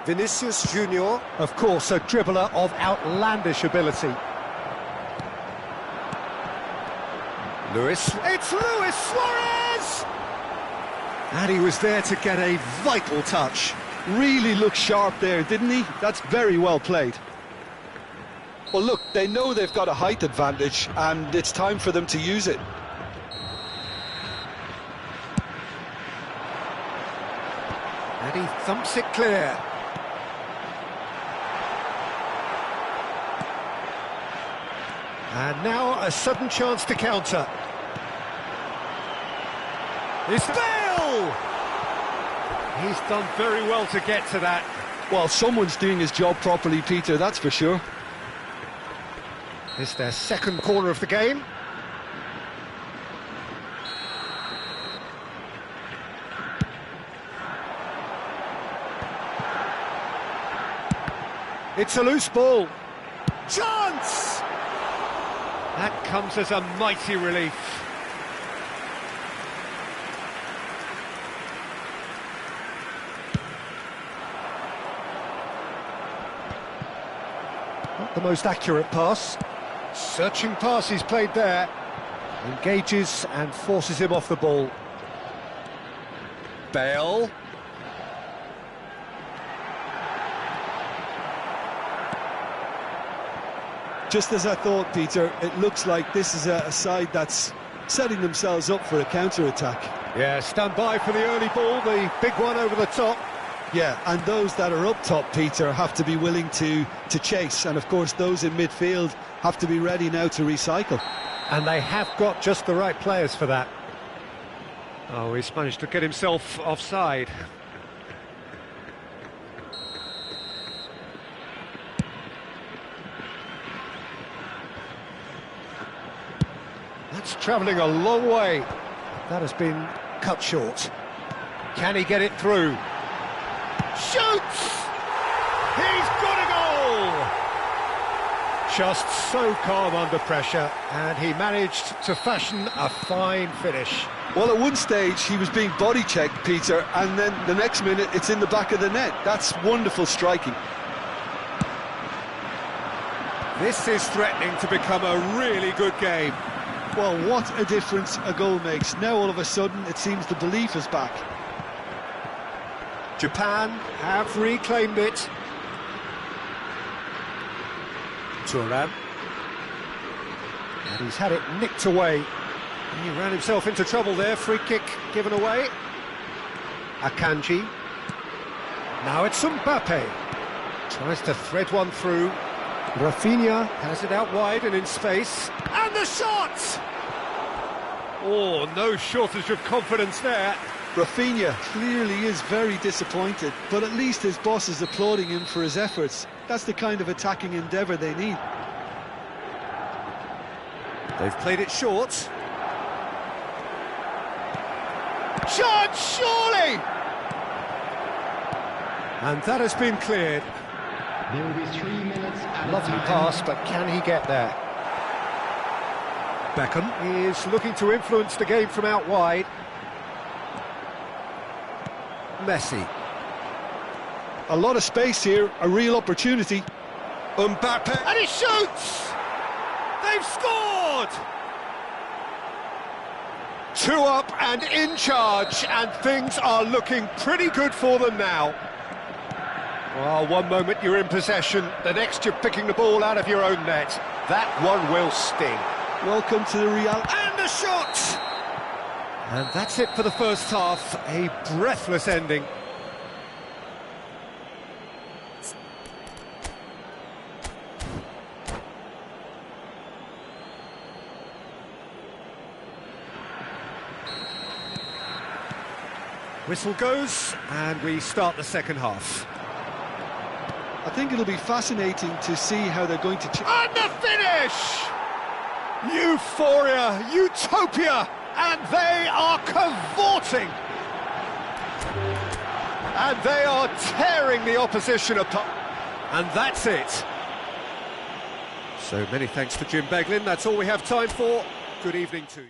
Vinicius Junior, of course, a dribbler of outlandish ability. It's Luis Suarez! And he was there to get a vital touch. Really looked sharp there, didn't he? That's very well played. Well, look, they know they've got a height advantage, and it's time for them to use it. And he thumps it clear. And now a sudden chance to counter. It's Bale! He's done very well to get to that. Well, someone's doing his job properly, Peter, that's for sure. It's their second corner of the game. It's a loose ball. Chance! That comes as a mighty relief. Not the most accurate pass. Searching pass he's played there. Engages and forces him off the ball. Bale. Just as I thought, Peter, it looks like this is a side that's setting themselves up for a counter-attack. Yeah, stand by for the early ball, the big one over the top. Yeah, and those that are up top, Peter, have to be willing to chase. And, of course, those in midfield have to be ready now to recycle. And they have got just the right players for that. Oh, he's managed to get himself offside. That's travelling a long way. That has been cut short. Can he get it through? Shoots! He's got a goal! Just so calm under pressure, and he managed to fashion a fine finish. Well, at one stage he was being body-checked, Peter, and then the next minute it's in the back of the net. That's wonderful striking. This is threatening to become a really good game. Well, what a difference a goal makes. Now all of a sudden it seems the belief is back. Japan have reclaimed it. Thuram. And he's had it nicked away. He ran himself into trouble there. Free kick given away. Akanji. Now it's Mbappe. Tries to thread one through. Rafinha has it out wide and in space. And the shot! Oh, no shortage of confidence there. Rafinha clearly is very disappointed, but at least his boss is applauding him for his efforts. That's the kind of attacking endeavour they need. They've played it short. Shot, surely! And that has been cleared. There will be 3 minutes added Lovely time. pass, but can he get there? Beckham is looking to influence the game from out wide. Messi. A lot of space here, a real opportunity. Mbappe. And he shoots! They've scored! 2 up and in charge, and things are looking pretty good for them now. Well, one moment you're in possession, the next you're picking the ball out of your own net. That one will sting. Welcome to the Real. And the shot! And that's it for the first half, a breathless ending. Whistle goes, and we start the second half. I think it'll be fascinating to see how they're going to... And the finish! Euphoria, utopia, and they are cavorting. And they are tearing the opposition apart. And that's it. So many thanks to Jim Beglin. That's all we have time for. Good evening to you.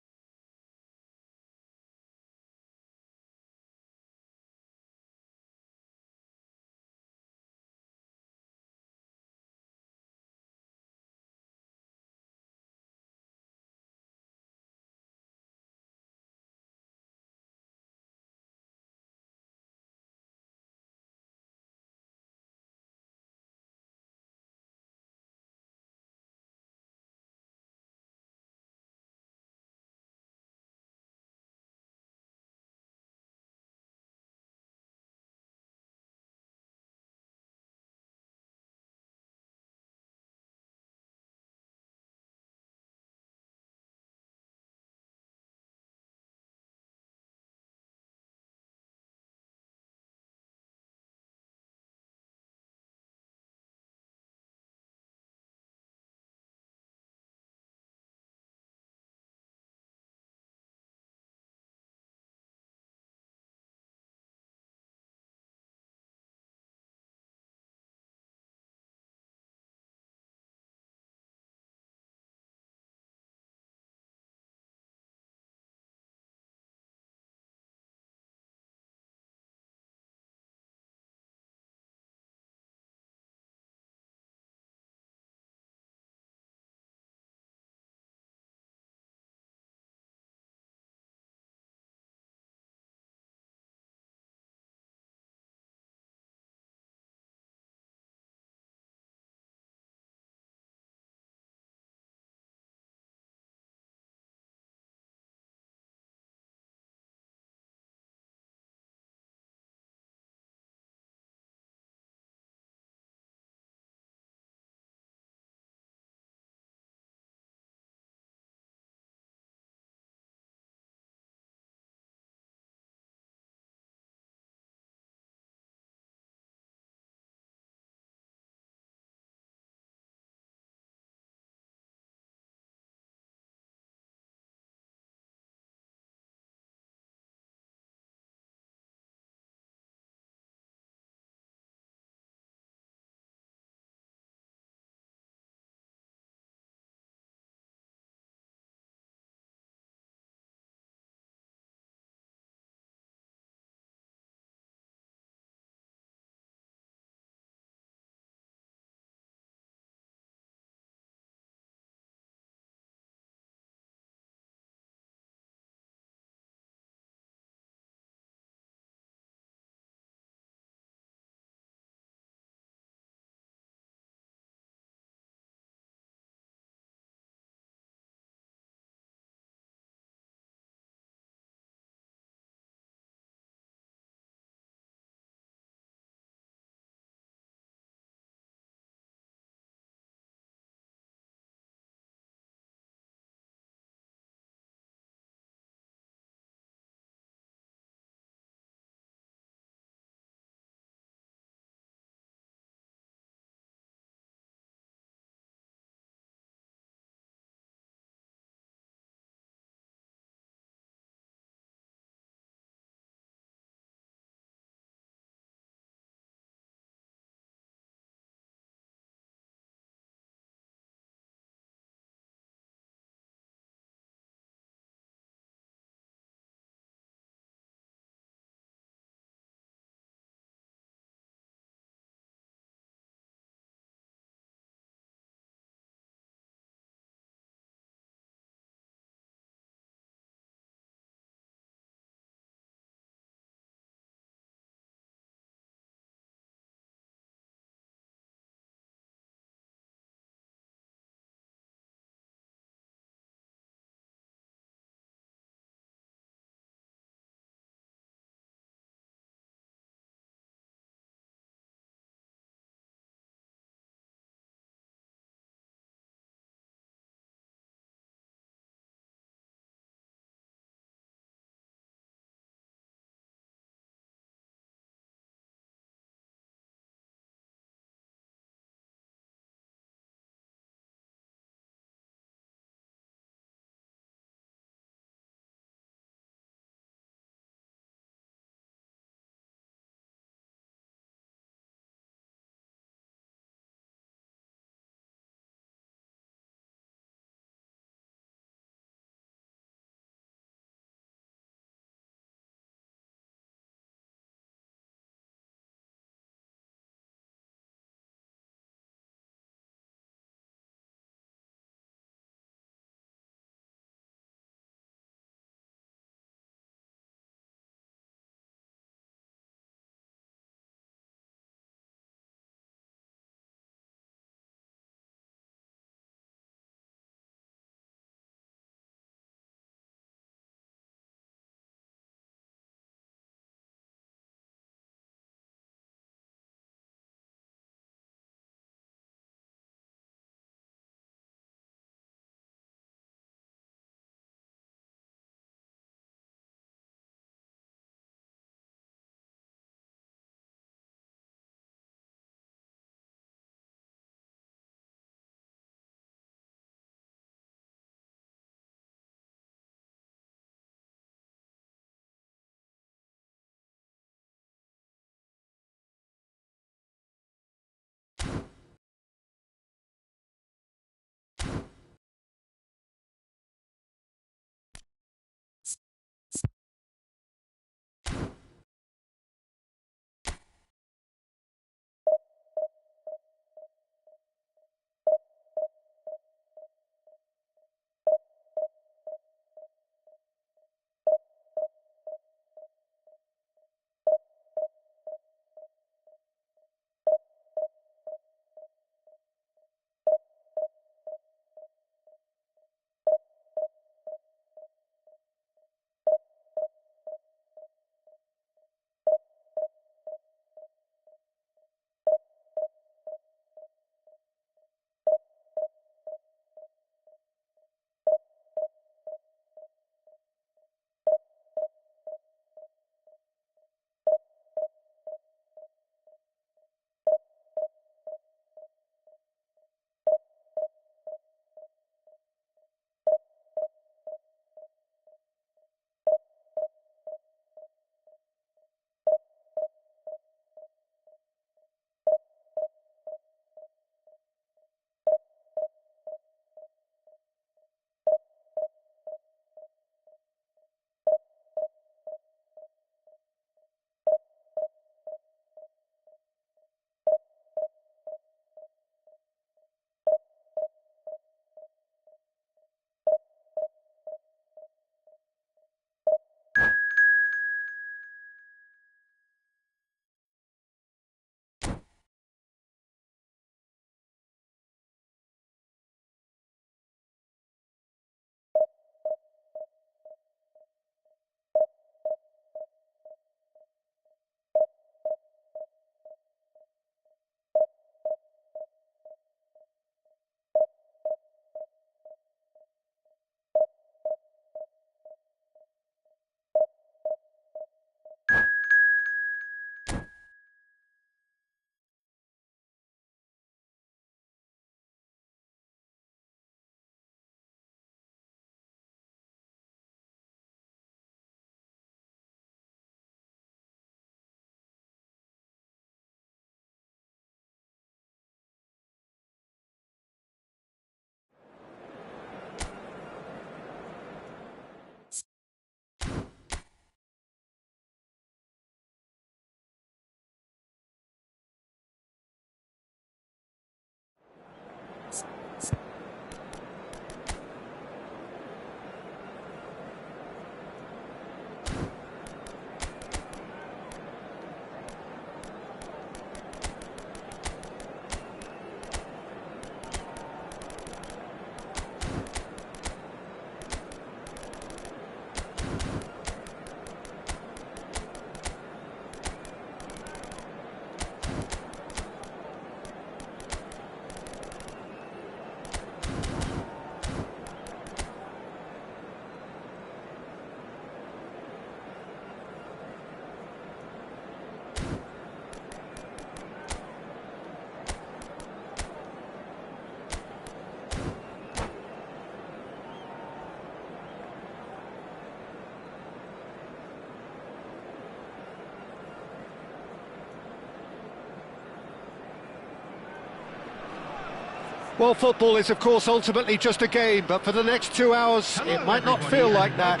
Well, football is, of course, ultimately just a game, but for the next 2 hours, it might not feel like that.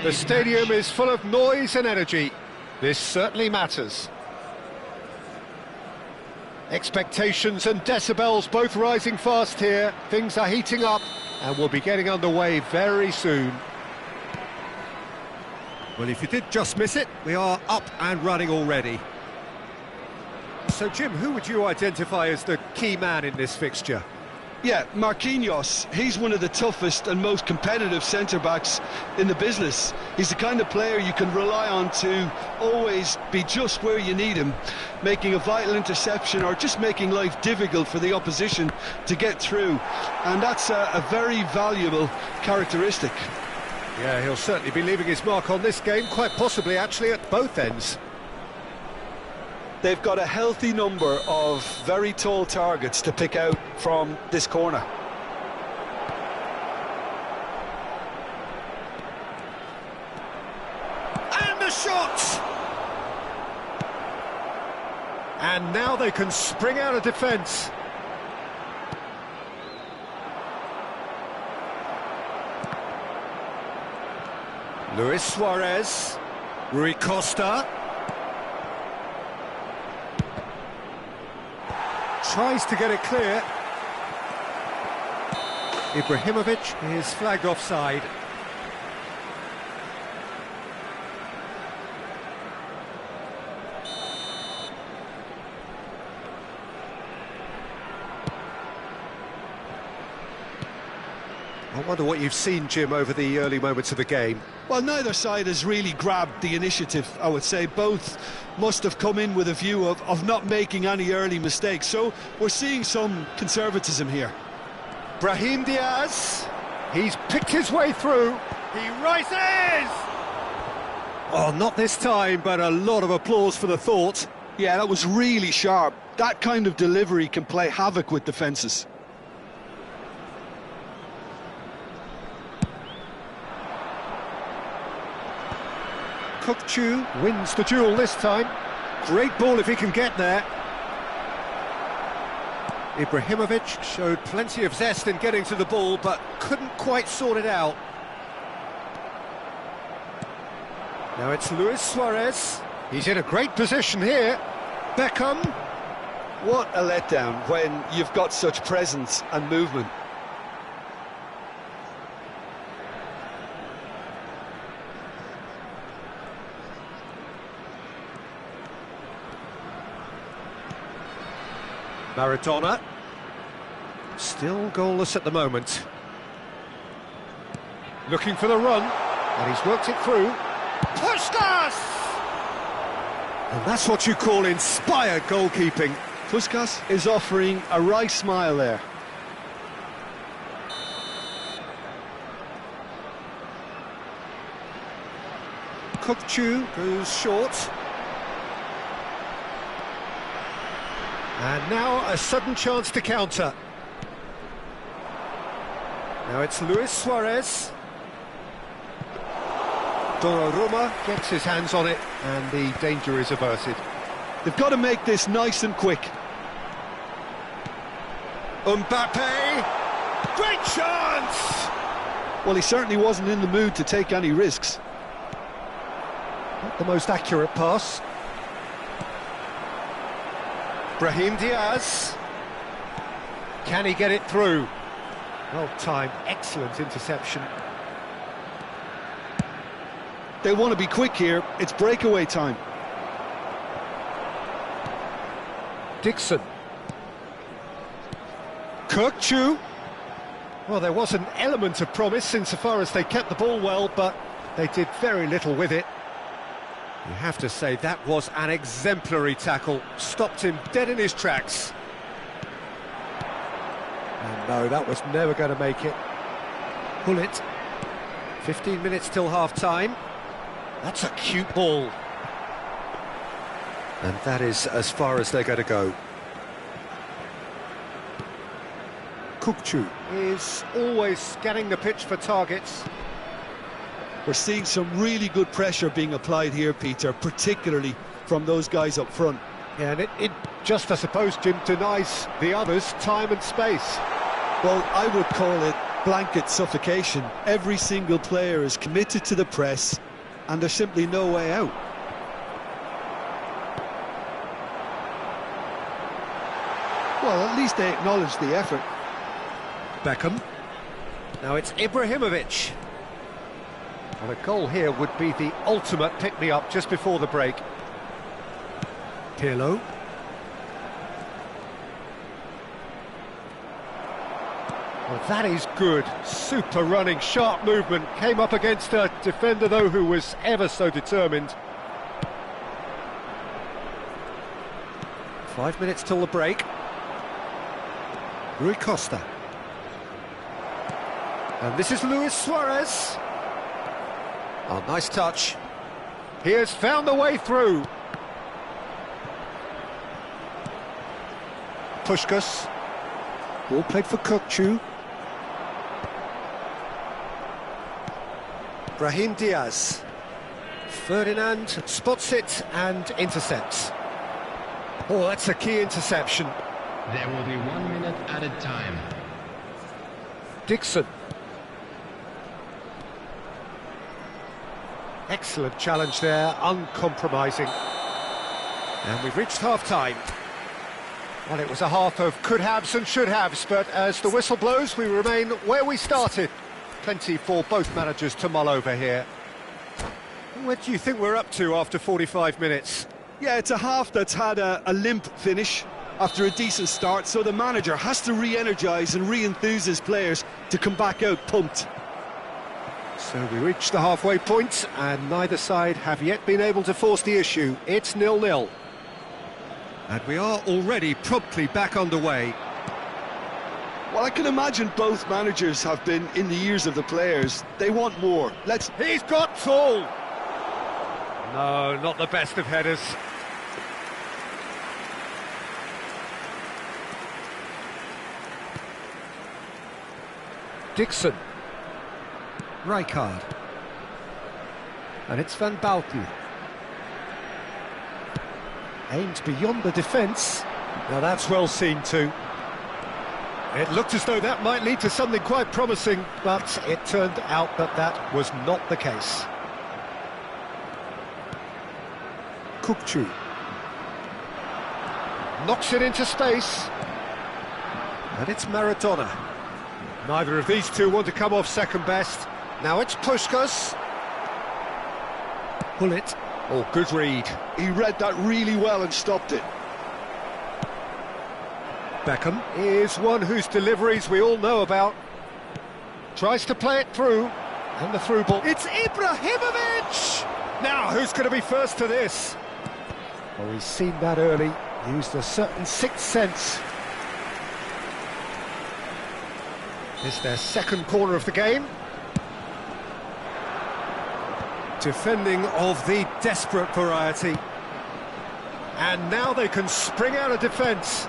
The stadium is full of noise and energy. This certainly matters. Expectations and decibels both rising fast here. Things are heating up, and we'll be getting underway very soon. Well, if you did just miss it, we are up and running already. So, Jim, who would you identify as the key man in this fixture? Yeah, Marquinhos, he's one of the toughest and most competitive centre-backs in the business. He's the kind of player you can rely on to always be just where you need him, making a vital interception or just making life difficult for the opposition to get through. And that's a very valuable characteristic. Yeah, he'll certainly be leaving his mark on this game, quite possibly actually at both ends. They've got a healthy number of very tall targets to pick out from this corner. And the shot! And now they can spring out of defence. Luis Suarez, Rui Costa. Tries to get it clear. Ibrahimovic is flagged offside. I wonder what you've seen, Jim, over the early moments of the game. Well, neither side has really grabbed the initiative, I would say. Both must have come in with a view of not making any early mistakes. So we're seeing some conservatism here. Brahim Diaz, he's picked his way through. He rises! Oh, not this time, but a lot of applause for the thought. Yeah, that was really sharp. That kind of delivery can play havoc with defences. Kukçu wins the duel this time. Great ball if he can get there. Ibrahimovic showed plenty of zest in getting to the ball, but couldn't quite sort it out. Now it's Luis Suarez. He's in a great position here. Beckham. What a letdown when you've got such presence and movement. Maradona, still goalless at the moment. Looking for the run, and he's worked it through. Puskas! And that's what you call inspired goalkeeping. Puskas is offering a wry smile there. Kukçu goes short. And now a sudden chance to counter. Now it's Luis Suarez. Donnarumma gets his hands on it, and the danger is averted. They've got to make this nice and quick. Mbappe! Great chance! Well, he certainly wasn't in the mood to take any risks. Not the most accurate pass. Brahim Diaz. Can he get it through? Well timed, excellent interception. They want to be quick here. It's breakaway time. Dixon. Kukçu. Well, there was an element of promise insofar as they kept the ball well, but they did very little with it. You have to say that was an exemplary tackle. Stopped him dead in his tracks. And no, that was never going to make it. Pull it. 15 minutes till half-time. That's a cute ball. And that is as far as they're going to go. Kukçu is always scanning the pitch for targets. We're seeing some really good pressure being applied here, Peter, particularly from those guys up front. Yeah, and it just, I suppose, Jim, denies the others time and space. Well, I would call it blanket suffocation. Every single player is committed to the press, and there's simply no way out. Well, at least they acknowledge the effort. Beckham. Now it's Ibrahimovic. Well, a goal here would be the ultimate pick-me-up just before the break. Pirlo. Well, that is good. Super running, sharp movement. Came up against a defender, though, who was ever so determined. 5 minutes till the break. Rui Costa. And this is Luis Suarez. Oh, nice touch. He has found the way through. Puskás. Ball played for Kökçü. Brahim Diaz. Ferdinand spots it and intercepts. Oh, that's a key interception. There will be 1 minute added time. Dixon. Excellent challenge there, uncompromising. And we've reached half-time. Well, it was a half of could-haves and should-haves, but as the whistle blows, we remain where we started. Plenty for both managers to mull over here. What do you think we're up to after 45 minutes? Yeah, it's a half that's had a limp finish after a decent start, so the manager has to re-energise and re-enthuse his players to come back out pumped. So we reach the halfway point, and neither side have yet been able to force the issue. It's 0-0. And we are already promptly back underway. Well, I can imagine both managers have been in the ears of the players. They want more. He's got tall! No, not the best of headers. Dixon. Rijkaard. And it's Van Bauten. Aimed beyond the defence. Now that's well seen too. It looked as though that might lead to something quite promising, but it turned out that that was not the case. Kökçü. Knocks it into space. And it's Maradona. Neither of these two want to come off second best. Now it's Puskás. Gullit. Oh, good read. He read that really well and stopped it. Beckham is one whose deliveries we all know about. Tries to play it through. And the through ball. It's Ibrahimovic! Now, who's going to be first to this? Well, he's seen that early. Used a certain sixth sense. It's their second corner of the game. Defending of the desperate variety. And now they can spring out of defence.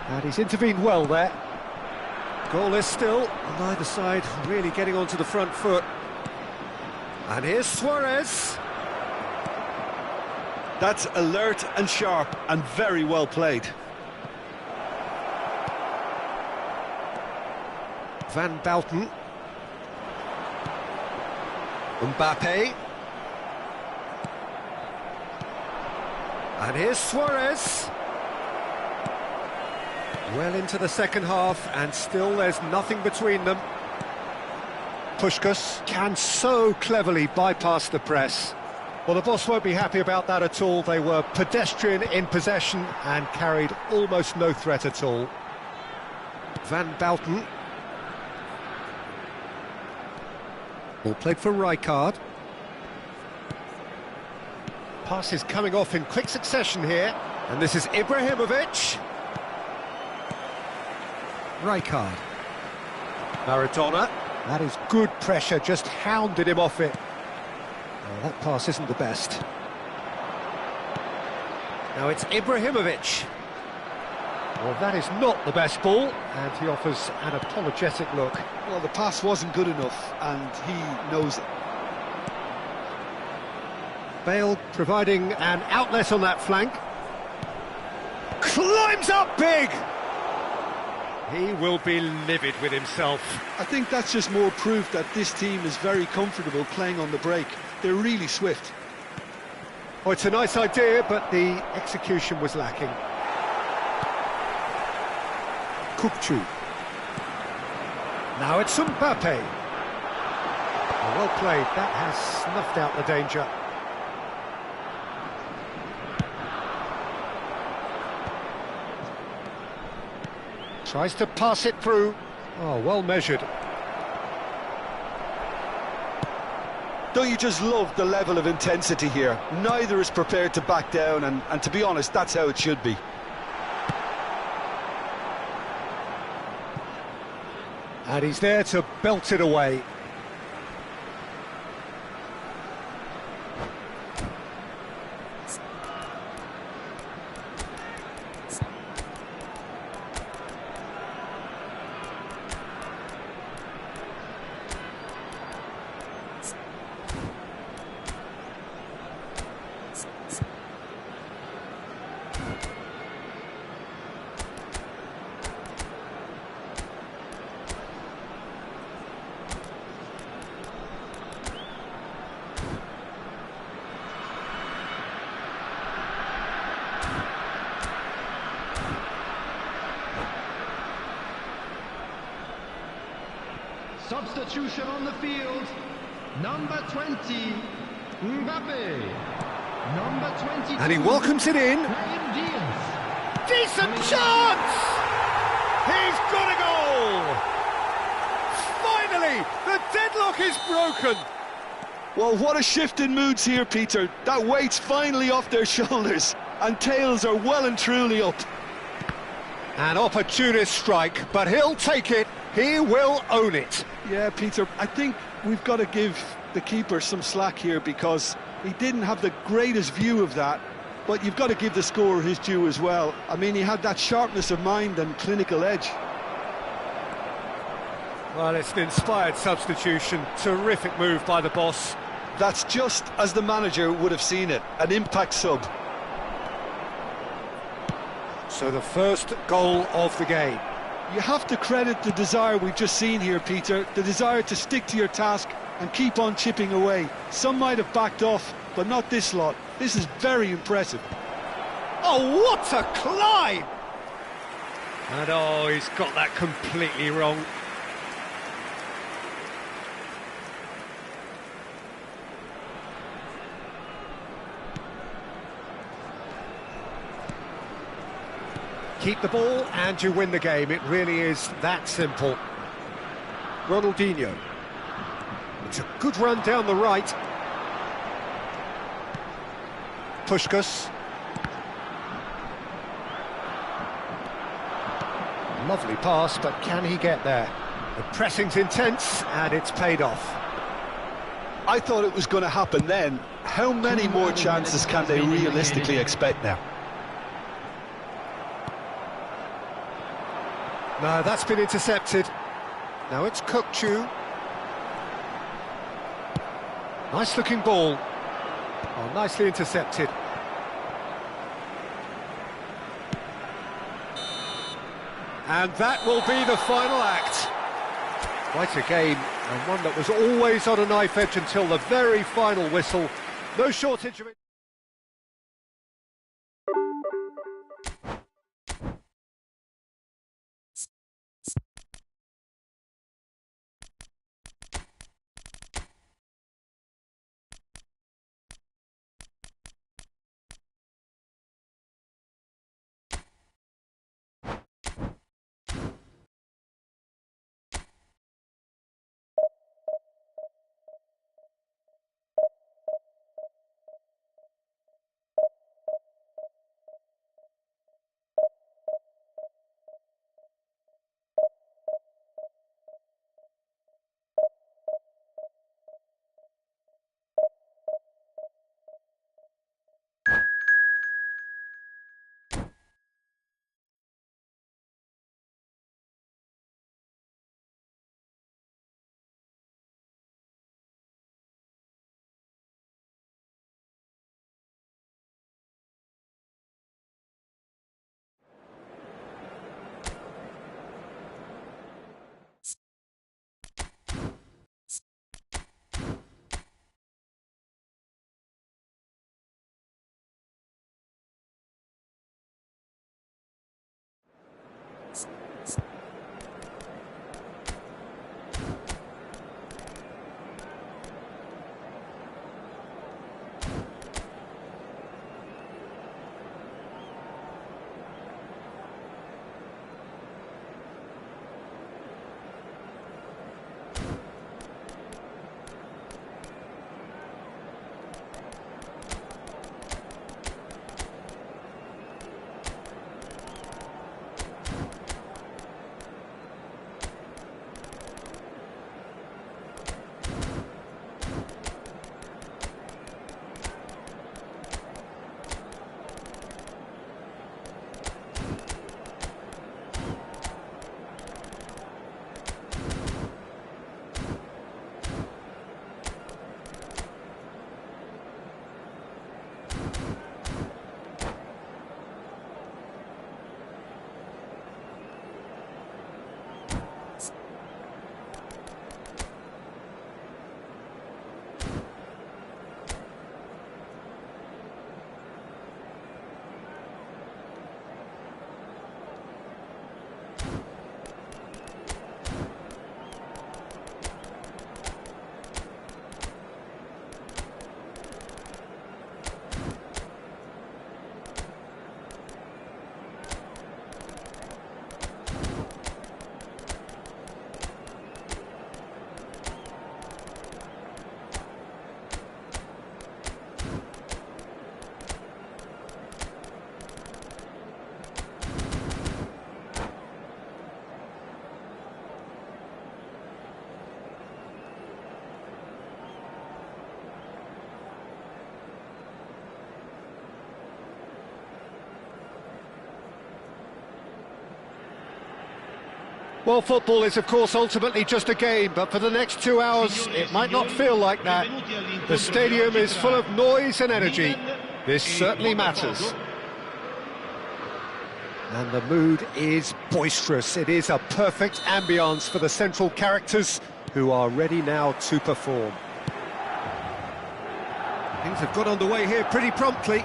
And he's intervened well there. Goalless still, on either side really getting onto the front foot. And here's Suarez. That's alert and sharp and very well played. Van Bauten. Mbappe. And here's Suarez. Well into the second half, and still there's nothing between them. Puskás can so cleverly bypass the press. Well, the boss won't be happy about that at all. They were pedestrian in possession and carried almost no threat at all. Van Bauten. Ball played for Rijkaard. Pass is coming off in quick succession here. And this is Ibrahimovic. Rijkaard. Maradona. That is good pressure, just hounded him off it. Oh, that pass isn't the best. Now it's Ibrahimovic. Well, that is not the best ball, and he offers an apologetic look. Well, the pass wasn't good enough, and he knows it. Bale providing an outlet on that flank. Climbs up big! He will be livid with himself. I think that's just more proof that this team is very comfortable playing on the break. They're really swift. Oh, it's a nice idea, but the execution was lacking. Kukçu. Now it's Mbappe. Well played, that has snuffed out the danger. Tries to pass it through. Oh, well measured. Don't you just love the level of intensity here? Neither is prepared to back down, and to be honest, that's how it should be. And he's there to belt it away. Substitution on the field. Number 20, Mbappe. Number 22. And he welcomes it in. Decent chance! He's got a goal! Finally, the deadlock is broken. Well, what a shift in moods here, Peter. That weight's finally off their shoulders, and tails are well and truly up. An opportunist strike, but he'll take it. He will own it. Yeah, Peter, I think we've got to give the keeper some slack here because he didn't have the greatest view of that, but you've got to give the scorer his due as well. I mean, he had that sharpness of mind and clinical edge. Well, it's an inspired substitution. Terrific move by the boss. That's just as the manager would have seen it, an impact sub. So the first goal of the game. You have to credit the desire we've just seen here, Peter, the desire to stick to your task and keep on chipping away. Some might have backed off, but not this lot. This is very impressive. Oh, what a climb! And oh, he's got that completely wrong. Keep the ball and you win the game. It really is that simple. Ronaldinho. It's a good run down the right. Puskás. Lovely pass, but can he get there? The pressing's intense and it's paid off. I thought it was going to happen then. How many more chances can they realistically expect now? No, that's been intercepted. Now it's Kukçu. Nice looking ball. Oh, nicely intercepted. And that will be the final act. Quite a game, and one that was always on a knife edge until the very final whistle. No shortage of it. Well, football is, of course, ultimately just a game, but for the next 2 hours, it might not feel like that. The stadium is full of noise and energy. This certainly matters. And the mood is boisterous. It is a perfect ambience for the central characters who are ready now to perform. Things have got underway here pretty promptly.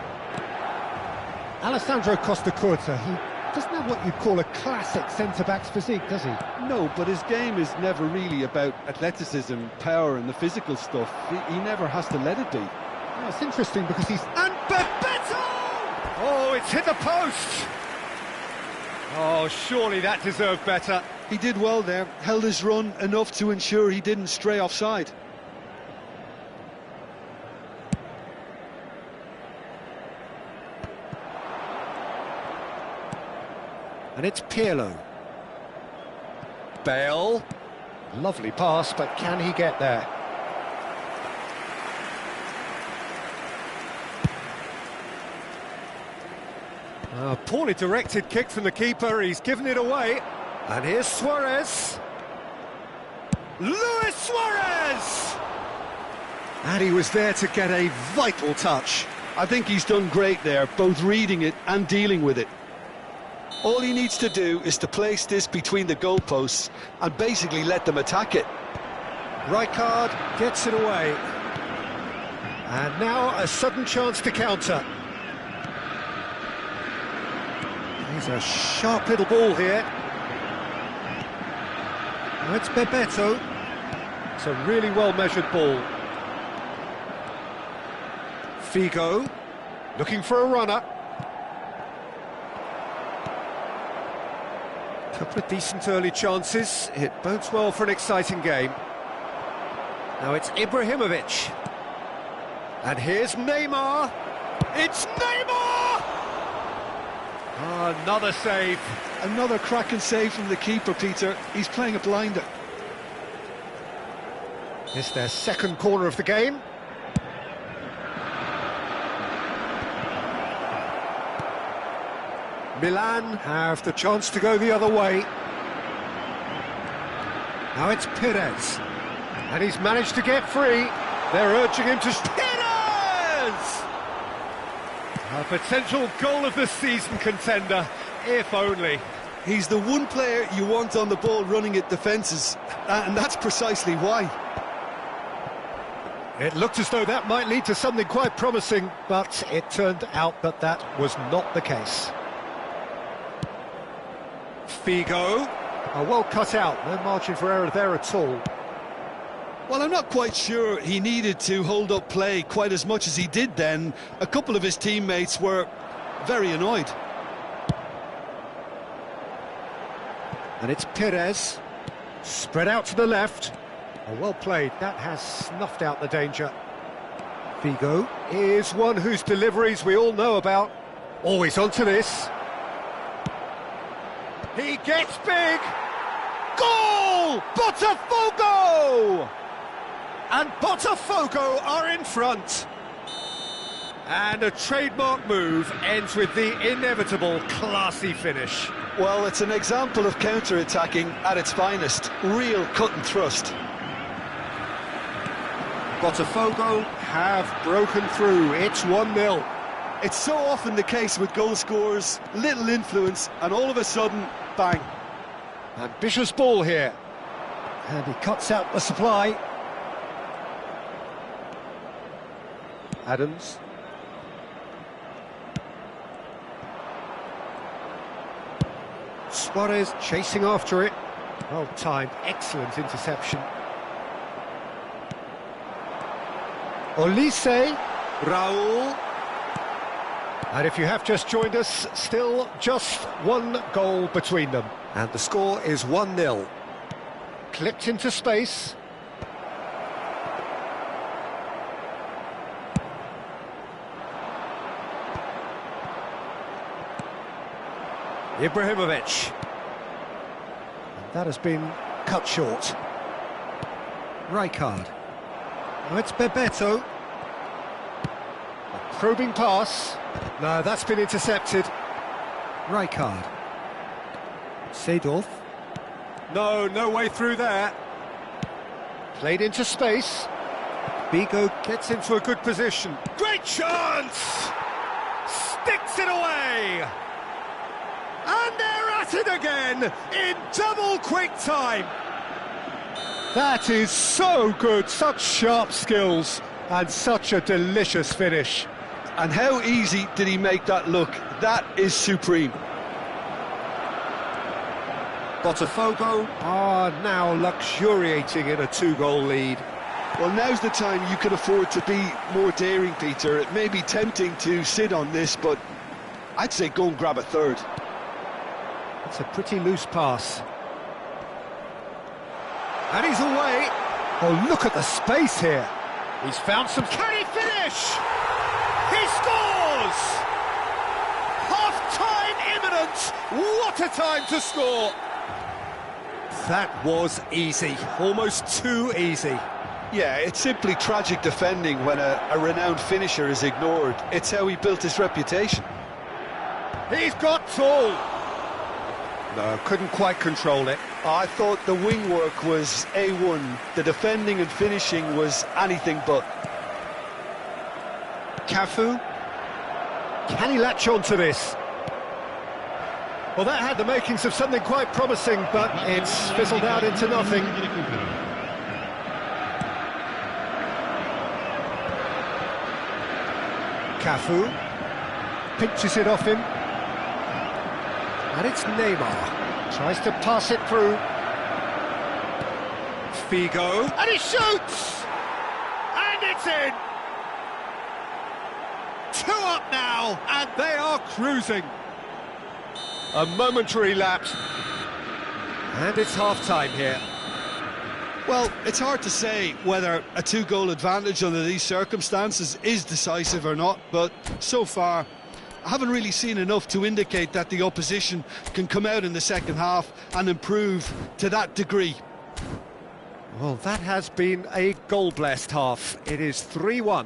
Alessandro Costacurta, he doesn't have what you'd call a classic centre-back's physique, does he? No, but his game is never really about athleticism, power and the physical stuff. He never has to let it be. Oh, it's interesting because he's... And Bebeto! Oh, it's hit the post! Oh, surely that deserved better. He did well there, held his run enough to ensure he didn't stray offside. And it's Pirlo. Bale. Lovely pass, but can he get there? A poorly directed kick from the keeper, he's given it away. And here's Suarez. Luis Suarez! And he was there to get a vital touch. I think he's done great there, both reading it and dealing with it. All he needs to do is to place this between the goalposts and basically let them attack it. Rijkaard gets it away. And now a sudden chance to counter. He's a sharp little ball here. Now it's Bebeto. It's a really well-measured ball. Figo, looking for a runner. Couple of decent early chances. It bodes well for an exciting game. Now it's Ibrahimovic. And here's Neymar. It's Neymar! Oh, another save. Another cracking save from the keeper, Peter. He's playing a blinder. It's their second corner of the game. Milan have the chance to go the other way. Now it's Perez. And he's managed to get free. They're urging him to... Perez! A potential goal of the season contender, if only. He's the one player you want on the ball running at defences, and that's precisely why. It looked as though that might lead to something quite promising, but it turned out that that was not the case. Figo, well cut out, no margin for error there at all. Well, I'm not quite sure he needed to hold up play quite as much as he did then. A couple of his teammates were very annoyed. And it's Perez, spread out to the left. Oh, well played, that has snuffed out the danger. Figo is one whose deliveries we all know about. Always onto this. He gets big! Goal! Botafogo! And Botafogo are in front. And a trademark move ends with the inevitable classy finish. Well, it's an example of counter-attacking at its finest. Real cut and thrust. Botafogo have broken through. It's 1-0. It's so often the case with goal scorers, little influence, and all of a sudden, bang. Ambitious ball here. And he cuts out the supply. Adams. Suarez chasing after it. Well timed, excellent interception. Olise, Raul. And if you have just joined us, still just one goal between them. And the score is 1-0. Clipped into space. Ibrahimovic. And that has been cut short. Rijkaard. Now it's Bebeto. A probing pass. No, that's been intercepted. Rijkaard. Seedorf. No way through there. Played into space. Vigo gets into a good position. Great chance! Sticks it away! And they're at it again in double quick time. That is so good, such sharp skills and such a delicious finish. And how easy did he make that look? That is supreme. Botafogo are now luxuriating in a 2-goal lead. Well, now's the time you can afford to be more daring, Peter. It may be tempting to sit on this, but I'd say go and grab a third. It's a pretty loose pass. And he's away. Oh, look at the space here. He's found some... Can he finish? He scores! Half-time imminent. What a time to score. That was easy, almost too easy. Yeah, it's simply tragic defending when a renowned finisher is ignored. It's how he built his reputation. He's got tall. No, couldn't quite control it. I thought the wing work was A1. The defending and finishing was anything but. Cafu. Can he latch on to this? Well, that had the makings of something quite promising, but it's fizzled out into nothing. Cafu pinches it off him. And it's Neymar. Tries to pass it through. Figo. And he shoots! And it's in! 2 up now, and they are cruising. A momentary lapse. And it's half-time here. Well, it's hard to say whether a 2-goal advantage under these circumstances is decisive or not, but so far I haven't really seen enough to indicate that the opposition can come out in the second half and improve to that degree. Well, that has been a goal-blessed half. It is 3-1.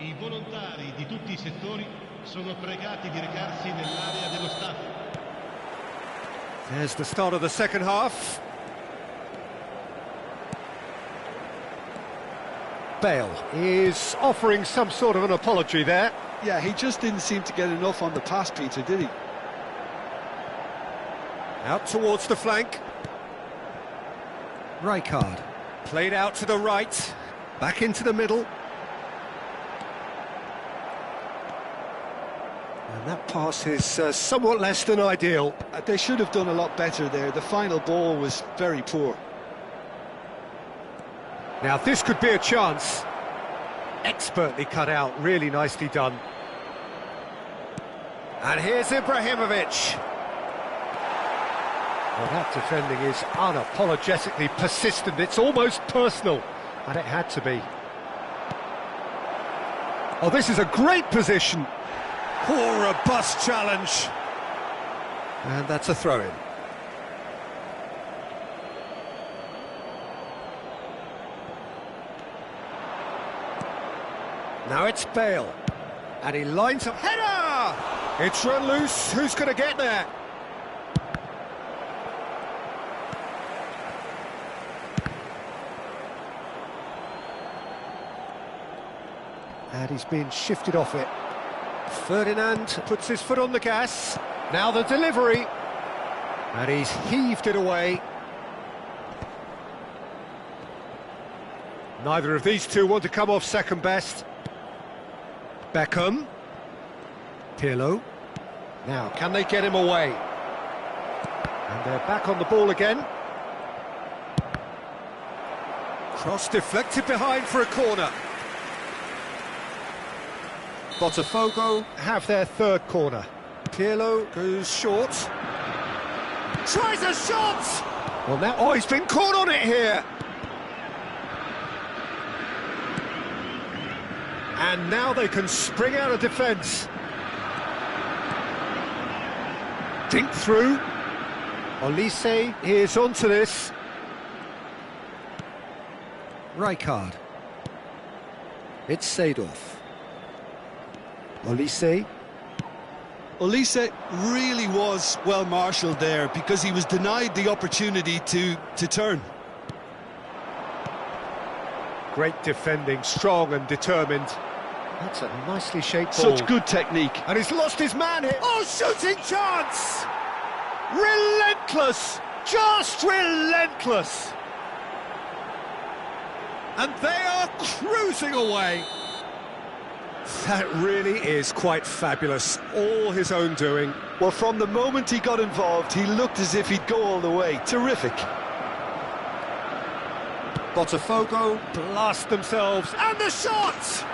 I volontari di tutti I settori sono pregati di recarsi nell'area dello staff. There's the start of the second half. Bale is offering some sort of an apology there. Yeah, he just didn't seem to get enough on the pass, Peter, did he? Out towards the flank. Rijkaard. Played out to the right. Back into the middle. And that pass is somewhat less than ideal. They should have done a lot better there. The final ball was very poor. Now this could be a chance. Expertly cut out, really nicely done. And here's Ibrahimovic. Well, that defending is unapologetically persistent. It's almost personal, and it had to be. Oh, this is a great position. Poor, robust challenge. And that's a throw-in. Now it's Bale. And he lines up. Header! It's run loose. Who's going to get there? And he's been shifted off it. Ferdinand puts his foot on the gas. Now the delivery. And he's heaved it away. Neither of these two want to come off second best. Beckham. Pirlo. Now, can they get him away? And they're back on the ball again. Cross deflected behind for a corner. Botafogo have their third corner. Pirlo goes short. Tries a shot! Well, now, oh, he's been caught on it here. And now they can spring out of defence. Dink through. Olise is onto this. Rijkaard. It's Seedorf. Olise. Olise really was well marshalled there because he was denied the opportunity to turn. Great defending, strong and determined. That's a nicely shaped ball. Such good technique. And he's lost his man here. Oh, shooting chance! Relentless! Just relentless! And they are cruising away. That really is quite fabulous. All his own doing. Well, from the moment he got involved, he looked as if he'd go all the way. Terrific. Botafogo blast themselves. And the shot!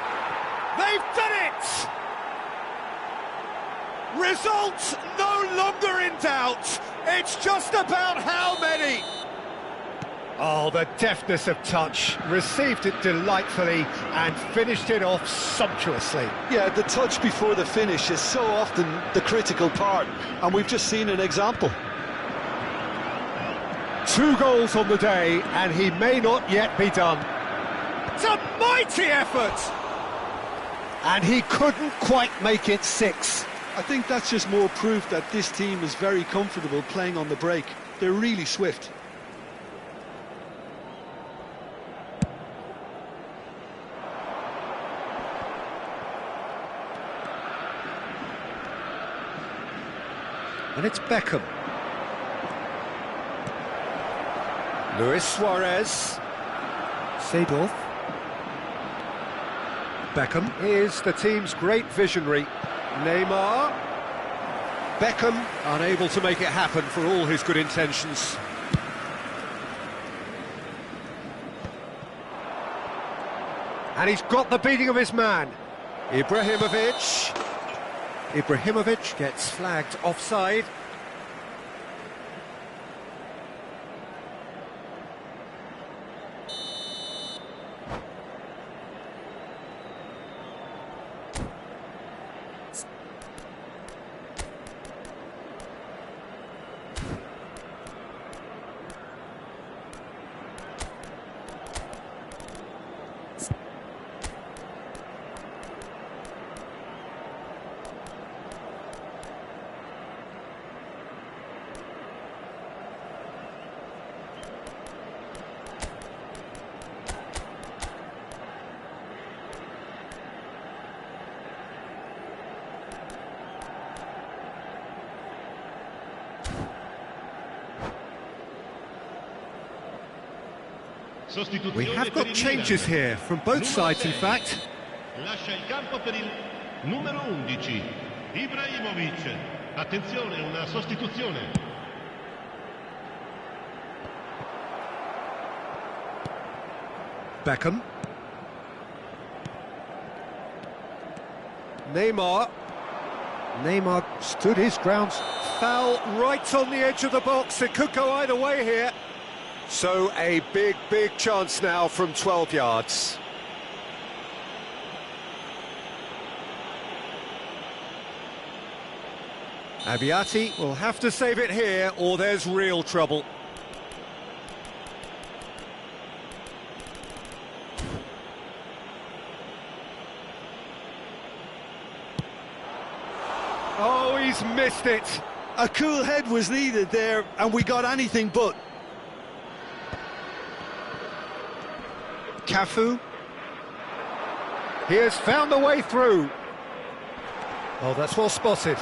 They've done it! Results no longer in doubt. It's just about how many. Oh, the deftness of touch. Received it delightfully and finished it off sumptuously. Yeah, the touch before the finish is so often the critical part, and we've just seen an example. 2 goals on the day, and he may not yet be done. It's a mighty effort! And he couldn't quite make it 6. I think that's just more proof that this team is very comfortable playing on the break. They're really swift. And it's Beckham. Luis Suarez. Seedorf. Beckham is the team's great visionary. Neymar. Beckham unable to make it happen for all his good intentions. And he's got the beating of his man. Ibrahimovic. Ibrahimovic gets flagged offside. We have got changes here from both sides, in fact. Lascia il campo per il numero 11, Ibrahimovic. Attenzione, una sostituzione. Beckham. Neymar. Neymar stood his ground. Foul right on the edge of the box. It could go either way here. So a big chance now from 12 yards. Abbiati will have to save it here or there's real trouble. Oh, he's missed it. A cool head was needed there, and we got anything but. Cafu. He has found the way through. Oh, that's well spotted.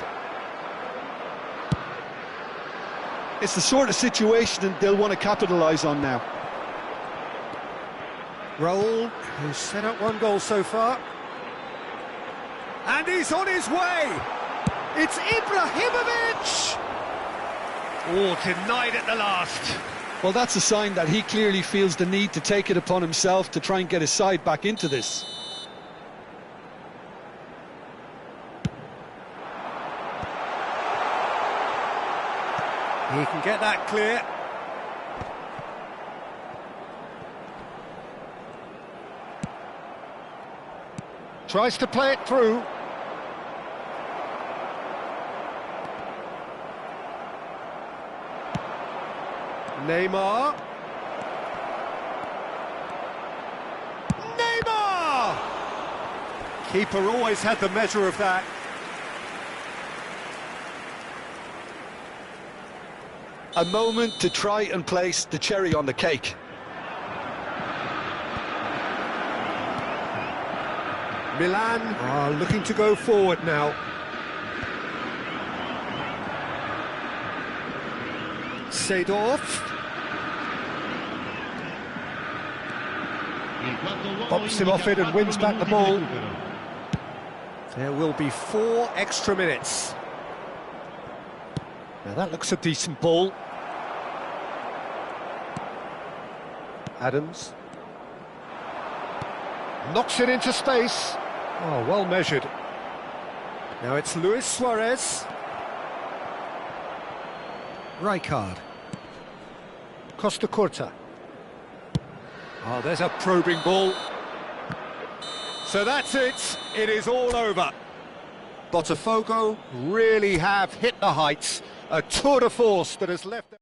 It's the sort of situation they'll want to capitalise on now. Raul, who's set up 1 goal so far. And he's on his way. It's Ibrahimovic. Oh, denied at the last. Well, that's a sign that he clearly feels the need to take it upon himself to try and get his side back into this. He can get that clear. Tries to play it through. Neymar. Neymar! Keeper always had the measure of that. A moment to try and place the cherry on the cake. Milan are looking to go forward now. Seedorf. Pops him off it and wins back the ball. There will be 4 extra minutes. Now that looks a decent ball. Adams. Knocks it into space. Oh, well measured. Now it's Luis Suarez. Rijkaard. Costa Curta. Oh, there's a probing ball. So that's it. It is all over. Botafogo really have hit the heights. A tour de force that has left them.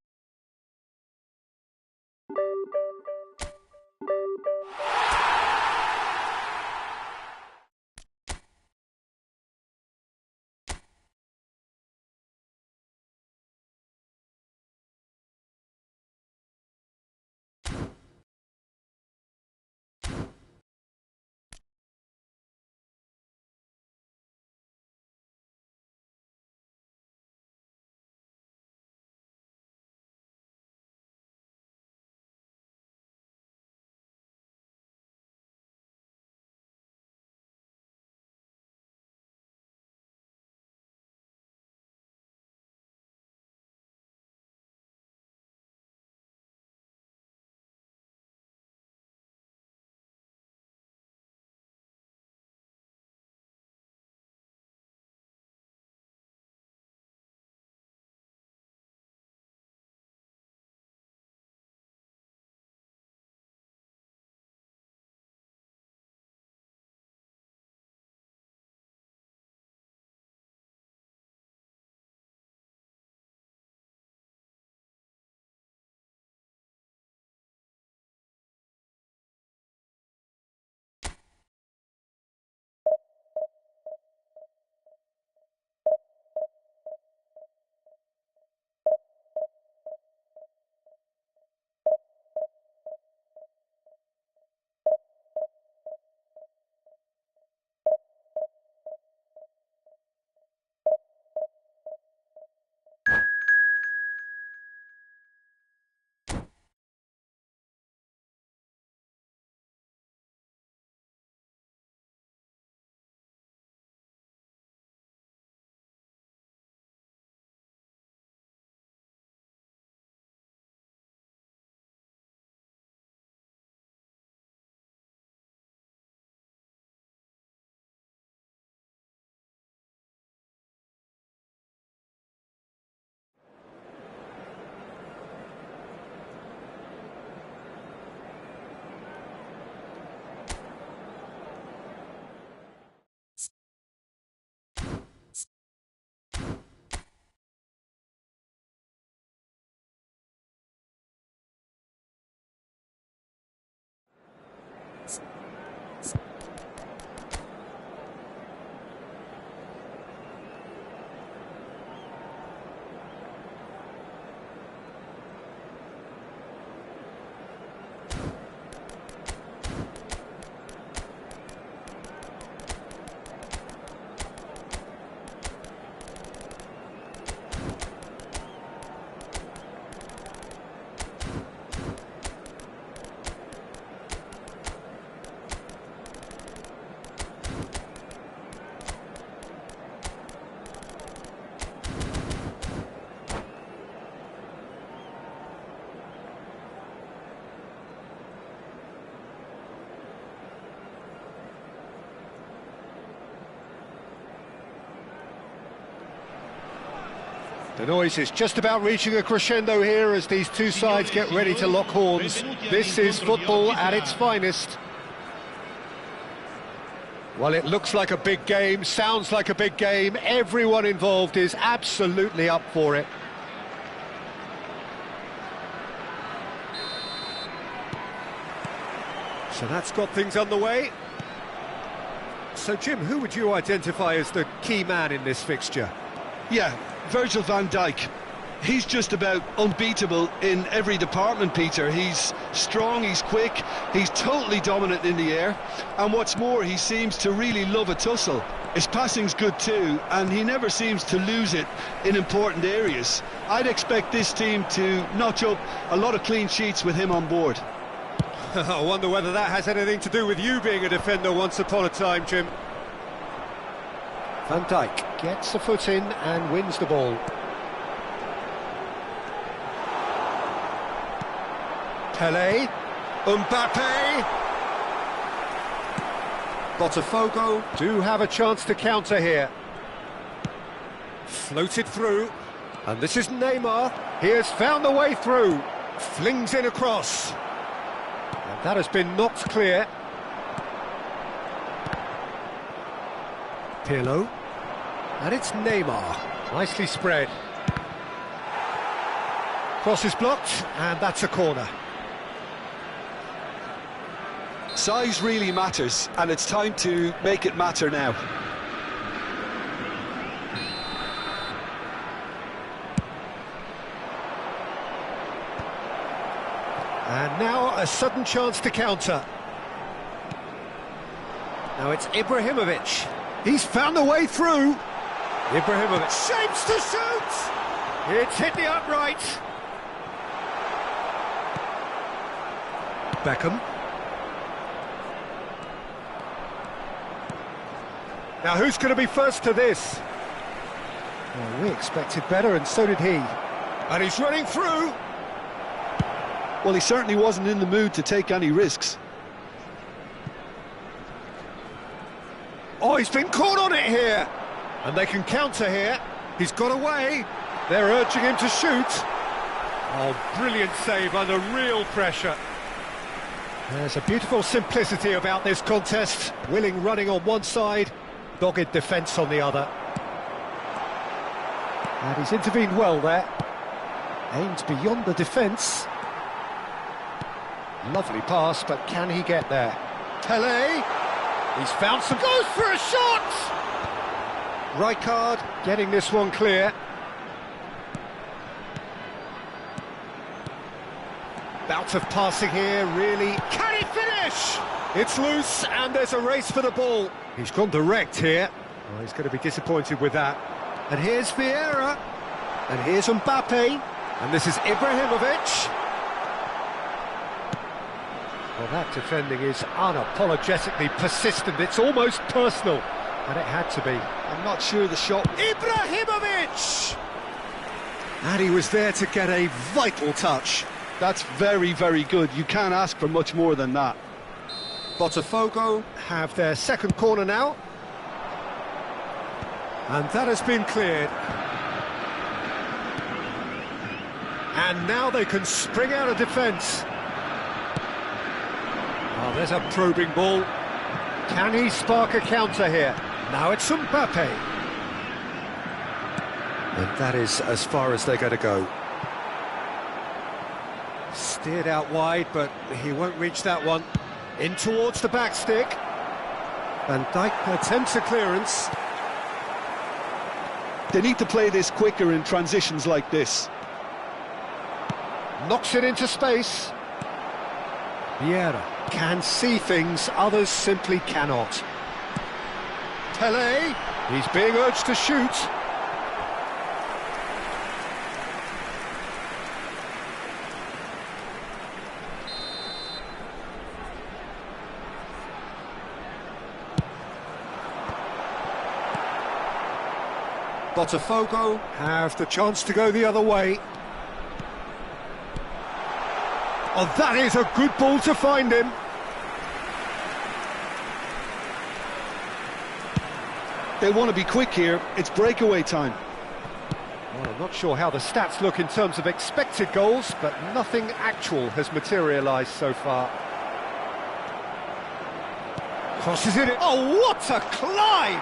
The noise is just about reaching a crescendo here as these two sides get ready to lock horns. This is football at its finest. Well, it looks like a big game, sounds like a big game. Everyone involved is absolutely up for it. So that's got things underway. So, Jim, who would you identify as the key man in this fixture? Yeah, Virgil van Dijk. He's just about unbeatable in every department, Peter. He's strong, he's quick, he's totally dominant in the air. And what's more, he seems to really love a tussle. His passing's good too, and he never seems to lose it in important areas. I'd expect this team to notch up a lot of clean sheets with him on board. I wonder whether that has anything to do with you being a defender once upon a time, Jim. Van Dijk gets a foot in and wins the ball. Pelé, Mbappe. Botafogo do have a chance to counter here. Floated through, and this is Neymar. He has found the way through. Flings in across. And that has been knocked clear. Pirlo. And it's Neymar. Nicely spread. Cross is blocked, and that's a corner. Size really matters, and it's time to make it matter now. And now a sudden chance to counter. Now it's Ibrahimovic. He's found the way through. Ibrahimovic shapes to shoot. It's hit the upright. Beckham. Now who's going to be first to this? Well, we expected better, and so did he. And he's running through. Well, he certainly wasn't in the mood to take any risks. Oh, he's been caught on it here. And they can counter here. He's got away. They're urging him to shoot. Oh, brilliant save under real pressure. There's a beautiful simplicity about this contest. Willing running on one side, dogged defence on the other. And he's intervened well there. Aimed beyond the defence. Lovely pass, but can he get there? Pelé, he's found some... Goes for a shot! Rijkaard getting this one clear. Bout of passing here, really. Can he finish? It's loose, and there's a race for the ball. He's gone direct here. Oh, he's going to be disappointed with that. And here's Vieira. And here's Mbappe. And this is Ibrahimovic. Well, that defending is unapologetically persistent. It's almost personal, and it had to be. I'm not sure the shot... Ibrahimovic! And he was there to get a vital touch. That's very, very good. You can't ask for much more than that. Botafogo have their second corner now. And that has been cleared. And now they can spring out of defence. Oh, there's a probing ball. Can he spark a counter here? Now it's Mbappe. And that is as far as they're going to go. Steered out wide, but he won't reach that one. In towards the back stick. Van Dijk attempts a clearance. They need to play this quicker in transitions like this. Knocks it into space. Vieira can see things others simply cannot. Pelé, he's being urged to shoot. Botafogo have the chance to go the other way. Oh, that is a good ball to find him. They want to be quick here. It's breakaway time. Well, I'm not sure how the stats look in terms of expected goals, but nothing actual has materialised so far. Crosses it. Oh, what a climb!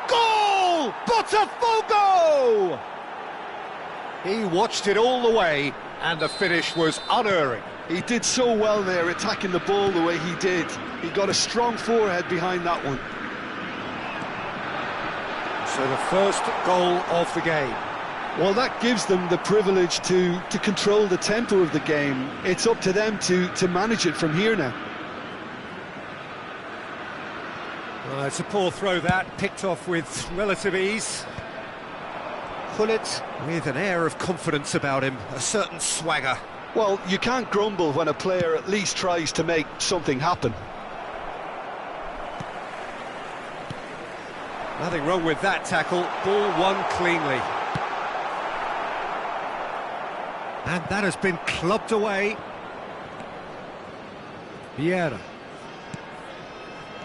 Goal! Botafogo! He watched it all the way, and the finish was unerring. He did so well there, attacking the ball the way he did. He got a strong forehead behind that one. So the first goal of the game. Well, that gives them the privilege to control the tempo of the game. It's up to them to manage it from here now. It's a poor throw that, picked off with relative ease. Gullit with an air of confidence about him, a certain swagger. Well, you can't grumble when a player at least tries to make something happen. Nothing wrong with that tackle, ball won cleanly. And that has been clubbed away. Vieira.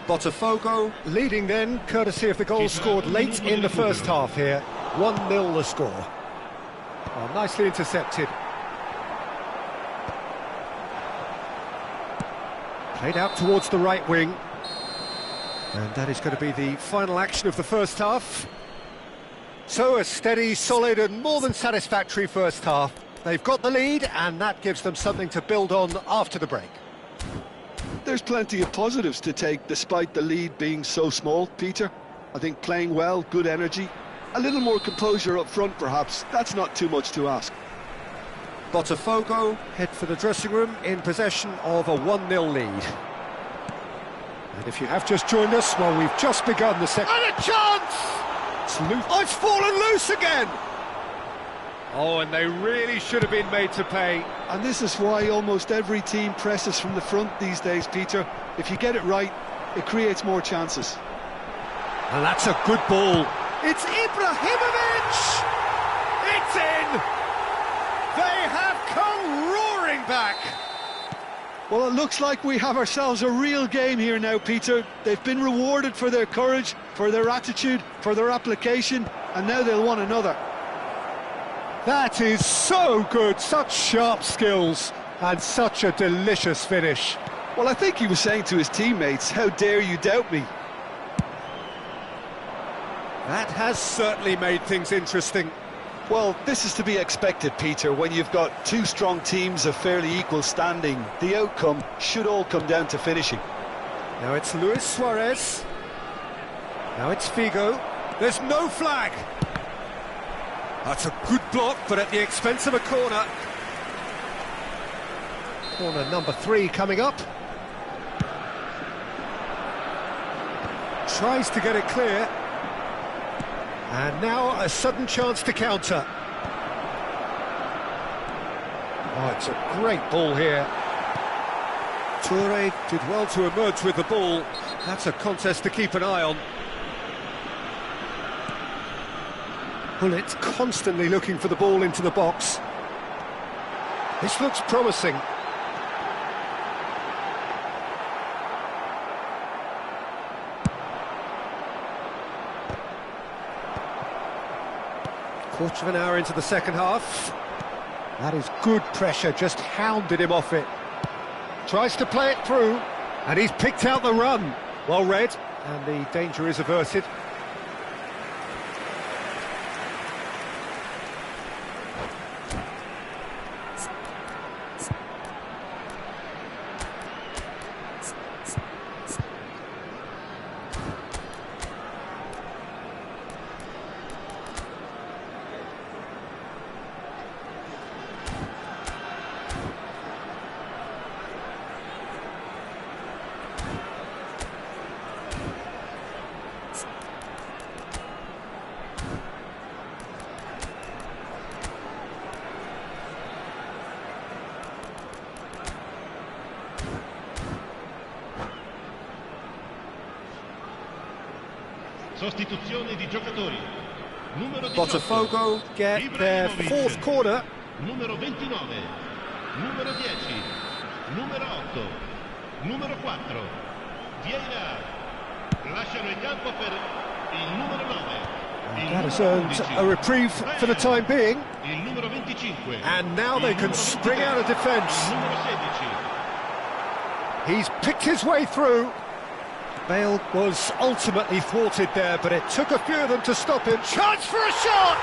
Botafogo leading then, courtesy of the goal scored late in the first half here. 1-0 the score. Well, nicely intercepted. Played out towards the right wing. And that is going to be the final action of the first half. So a steady, solid and more than satisfactory first half. They've got the lead and that gives them something to build on after the break. There's plenty of positives to take despite the lead being so small, Peter. I think playing well, good energy, a little more composure up front perhaps, that's not too much to ask. Botafogo head for the dressing room in possession of a 1-0 lead. And if you have just joined us, well, we've just begun the second. And a chance! It's loose. Oh, it's fallen loose again! Oh, and they really should have been made to pay. And this is why almost every team presses from the front these days, Peter. If you get it right, it creates more chances. And that's a good ball. It's Ibrahimovic! It's in! They have come roaring back! Well, it looks like we have ourselves a real game here now, Peter. They've been rewarded for their courage, for their attitude, for their application, and now they'll want another. That is so good, such sharp skills, and such a delicious finish. Well, I think he was saying to his teammates, how dare you doubt me? That has certainly made things interesting. Well, this is to be expected, Peter, when you've got two strong teams of fairly equal standing. The outcome should all come down to finishing. Now it's Luis Suarez. Now it's Figo. There's no flag. That's a good block, but at the expense of a corner. Corner number 3 coming up. Tries to get it clear. And now a sudden chance to counter. Oh, it's a great ball here. Toure did well to emerge with the ball. That's a contest to keep an eye on. Gullit constantly looking for the ball into the box. This looks promising. Quarter of an hour into the second half. That is good pressure, just hounded him off it. Tries to play it through, and he's picked out the run. Well read, and the danger is averted. Sostituzione di giocatori. Numero 18, Botafogo get their fourth corner. Numero 29, numero 10, numero 8, numero 4. Vieira. Lasciano il campo per il numero 9. That has earned a reprieve for the time being. Il numero 25. And now they can spring out of defence. Numero 16. He's picked his way through. Bale was ultimately thwarted there, but it took a few of them to stop him. Chance for a shot!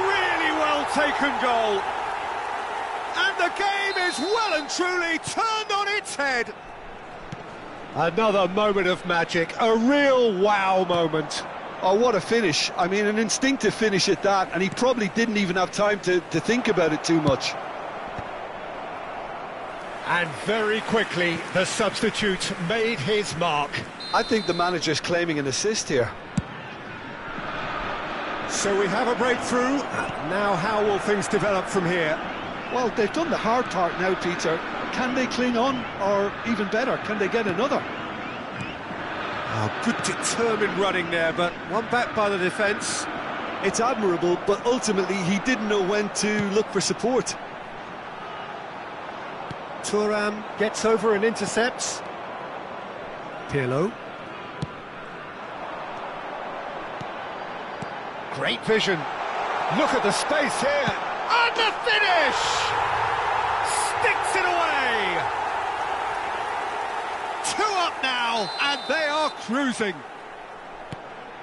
Really well taken goal. And the game is well and truly turned on its head. Another moment of magic, a real wow moment. Oh, what a finish. I mean, an instinctive finish at that, and he probably didn't even have time to think about it too much. And very quickly, the substitute made his mark. I think the manager's claiming an assist here. So we have a breakthrough. Now how will things develop from here? Well, they've done the hard part now, Peter. Can they cling on, or even better, can they get another? Oh, good determined running there, but one back by the defence. It's admirable, but ultimately he didn't know when to look for support. Thuram gets over and intercepts. Pirlo. Great vision. Look at the space here. And the finish! Sticks it away! 2 up now, and they are cruising.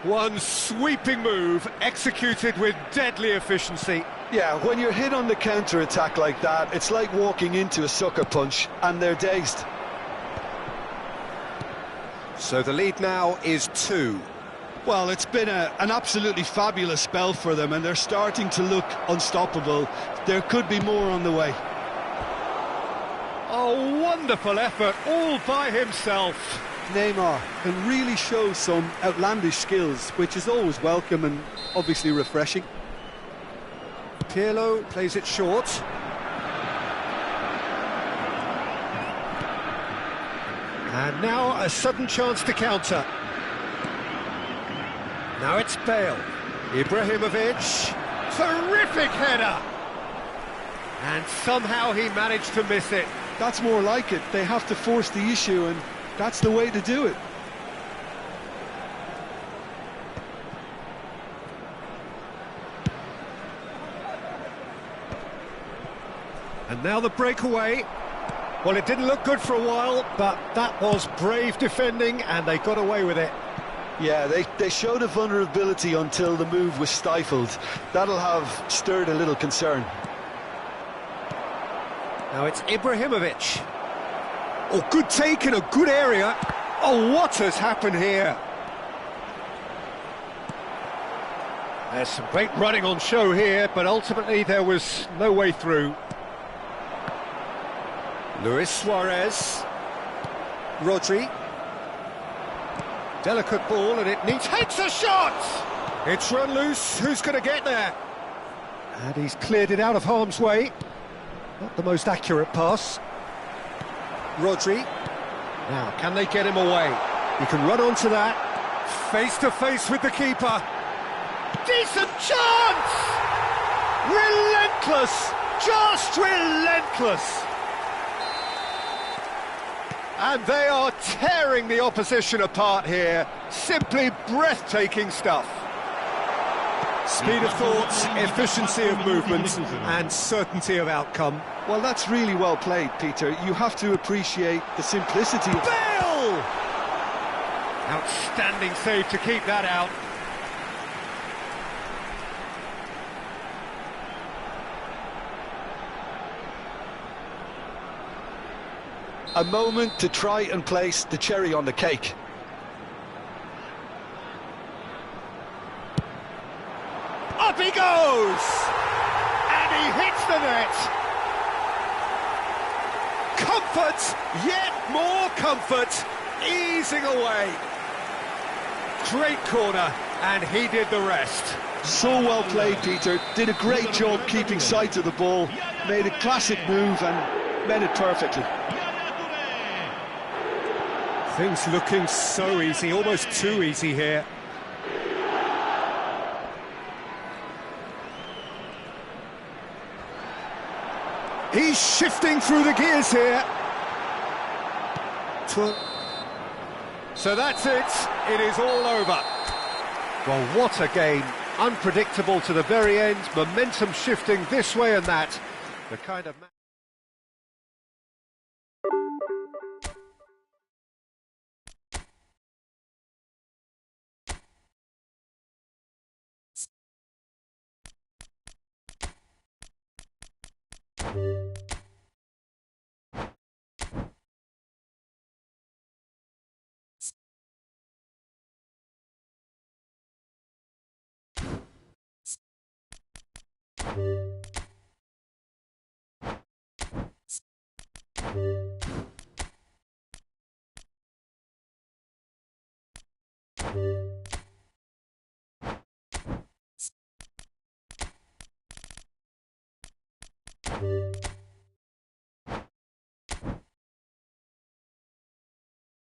One sweeping move, executed with deadly efficiency. Yeah, when you're hit on the counter-attack like that, it's like walking into a sucker punch, and they're dazed. So the lead now is 2. Well, it's been an absolutely fabulous spell for them, and they're starting to look unstoppable. There could be more on the way. A wonderful effort, all by himself. Neymar can really show some outlandish skills, which is always welcome and obviously refreshing. Pirlo plays it short. And now a sudden chance to counter. Now it's Bale. Ibrahimovic. Terrific header! And somehow he managed to miss it. That's more like it. They have to force the issue, and that's the way to do it. And now the breakaway. Well, it didn't look good for a while, but that was brave defending, and they got away with it. Yeah, they showed a vulnerability until the move was stifled. That'll have stirred a little concern. Now it's Ibrahimovic. Oh, good take in a good area. Oh, what has happened here? There's some great running on show here, but ultimately there was no way through. Luis Suarez. Rodri. Delicate ball, and it needs... Takes a shot! It's run loose. Who's going to get there? And he's cleared it out of harm's way. Not the most accurate pass. Rodri. Now, can they get him away? He can run onto that. Face to face with the keeper. Decent chance! Relentless! Just relentless! And they are tearing the opposition apart here. Simply breathtaking stuff. Speed of thoughts, efficiency of movement, and certainty of outcome. Well, that's really well played, Peter. You have to appreciate the simplicity of... Bale! Outstanding save to keep that out. A moment to try and place the cherry on the cake. Up he goes! And he hits the net! Comfort, yet more comfort, easing away. Great corner, and he did the rest. So well played, Peter. Did a great job keeping sight of the ball. Made a classic move and made it perfectly. Things looking so easy, almost too easy here. He's shifting through the gears here. So that's it. It is all over. Well, what a game. Unpredictable to the very end, momentum shifting this way and that. The kind of...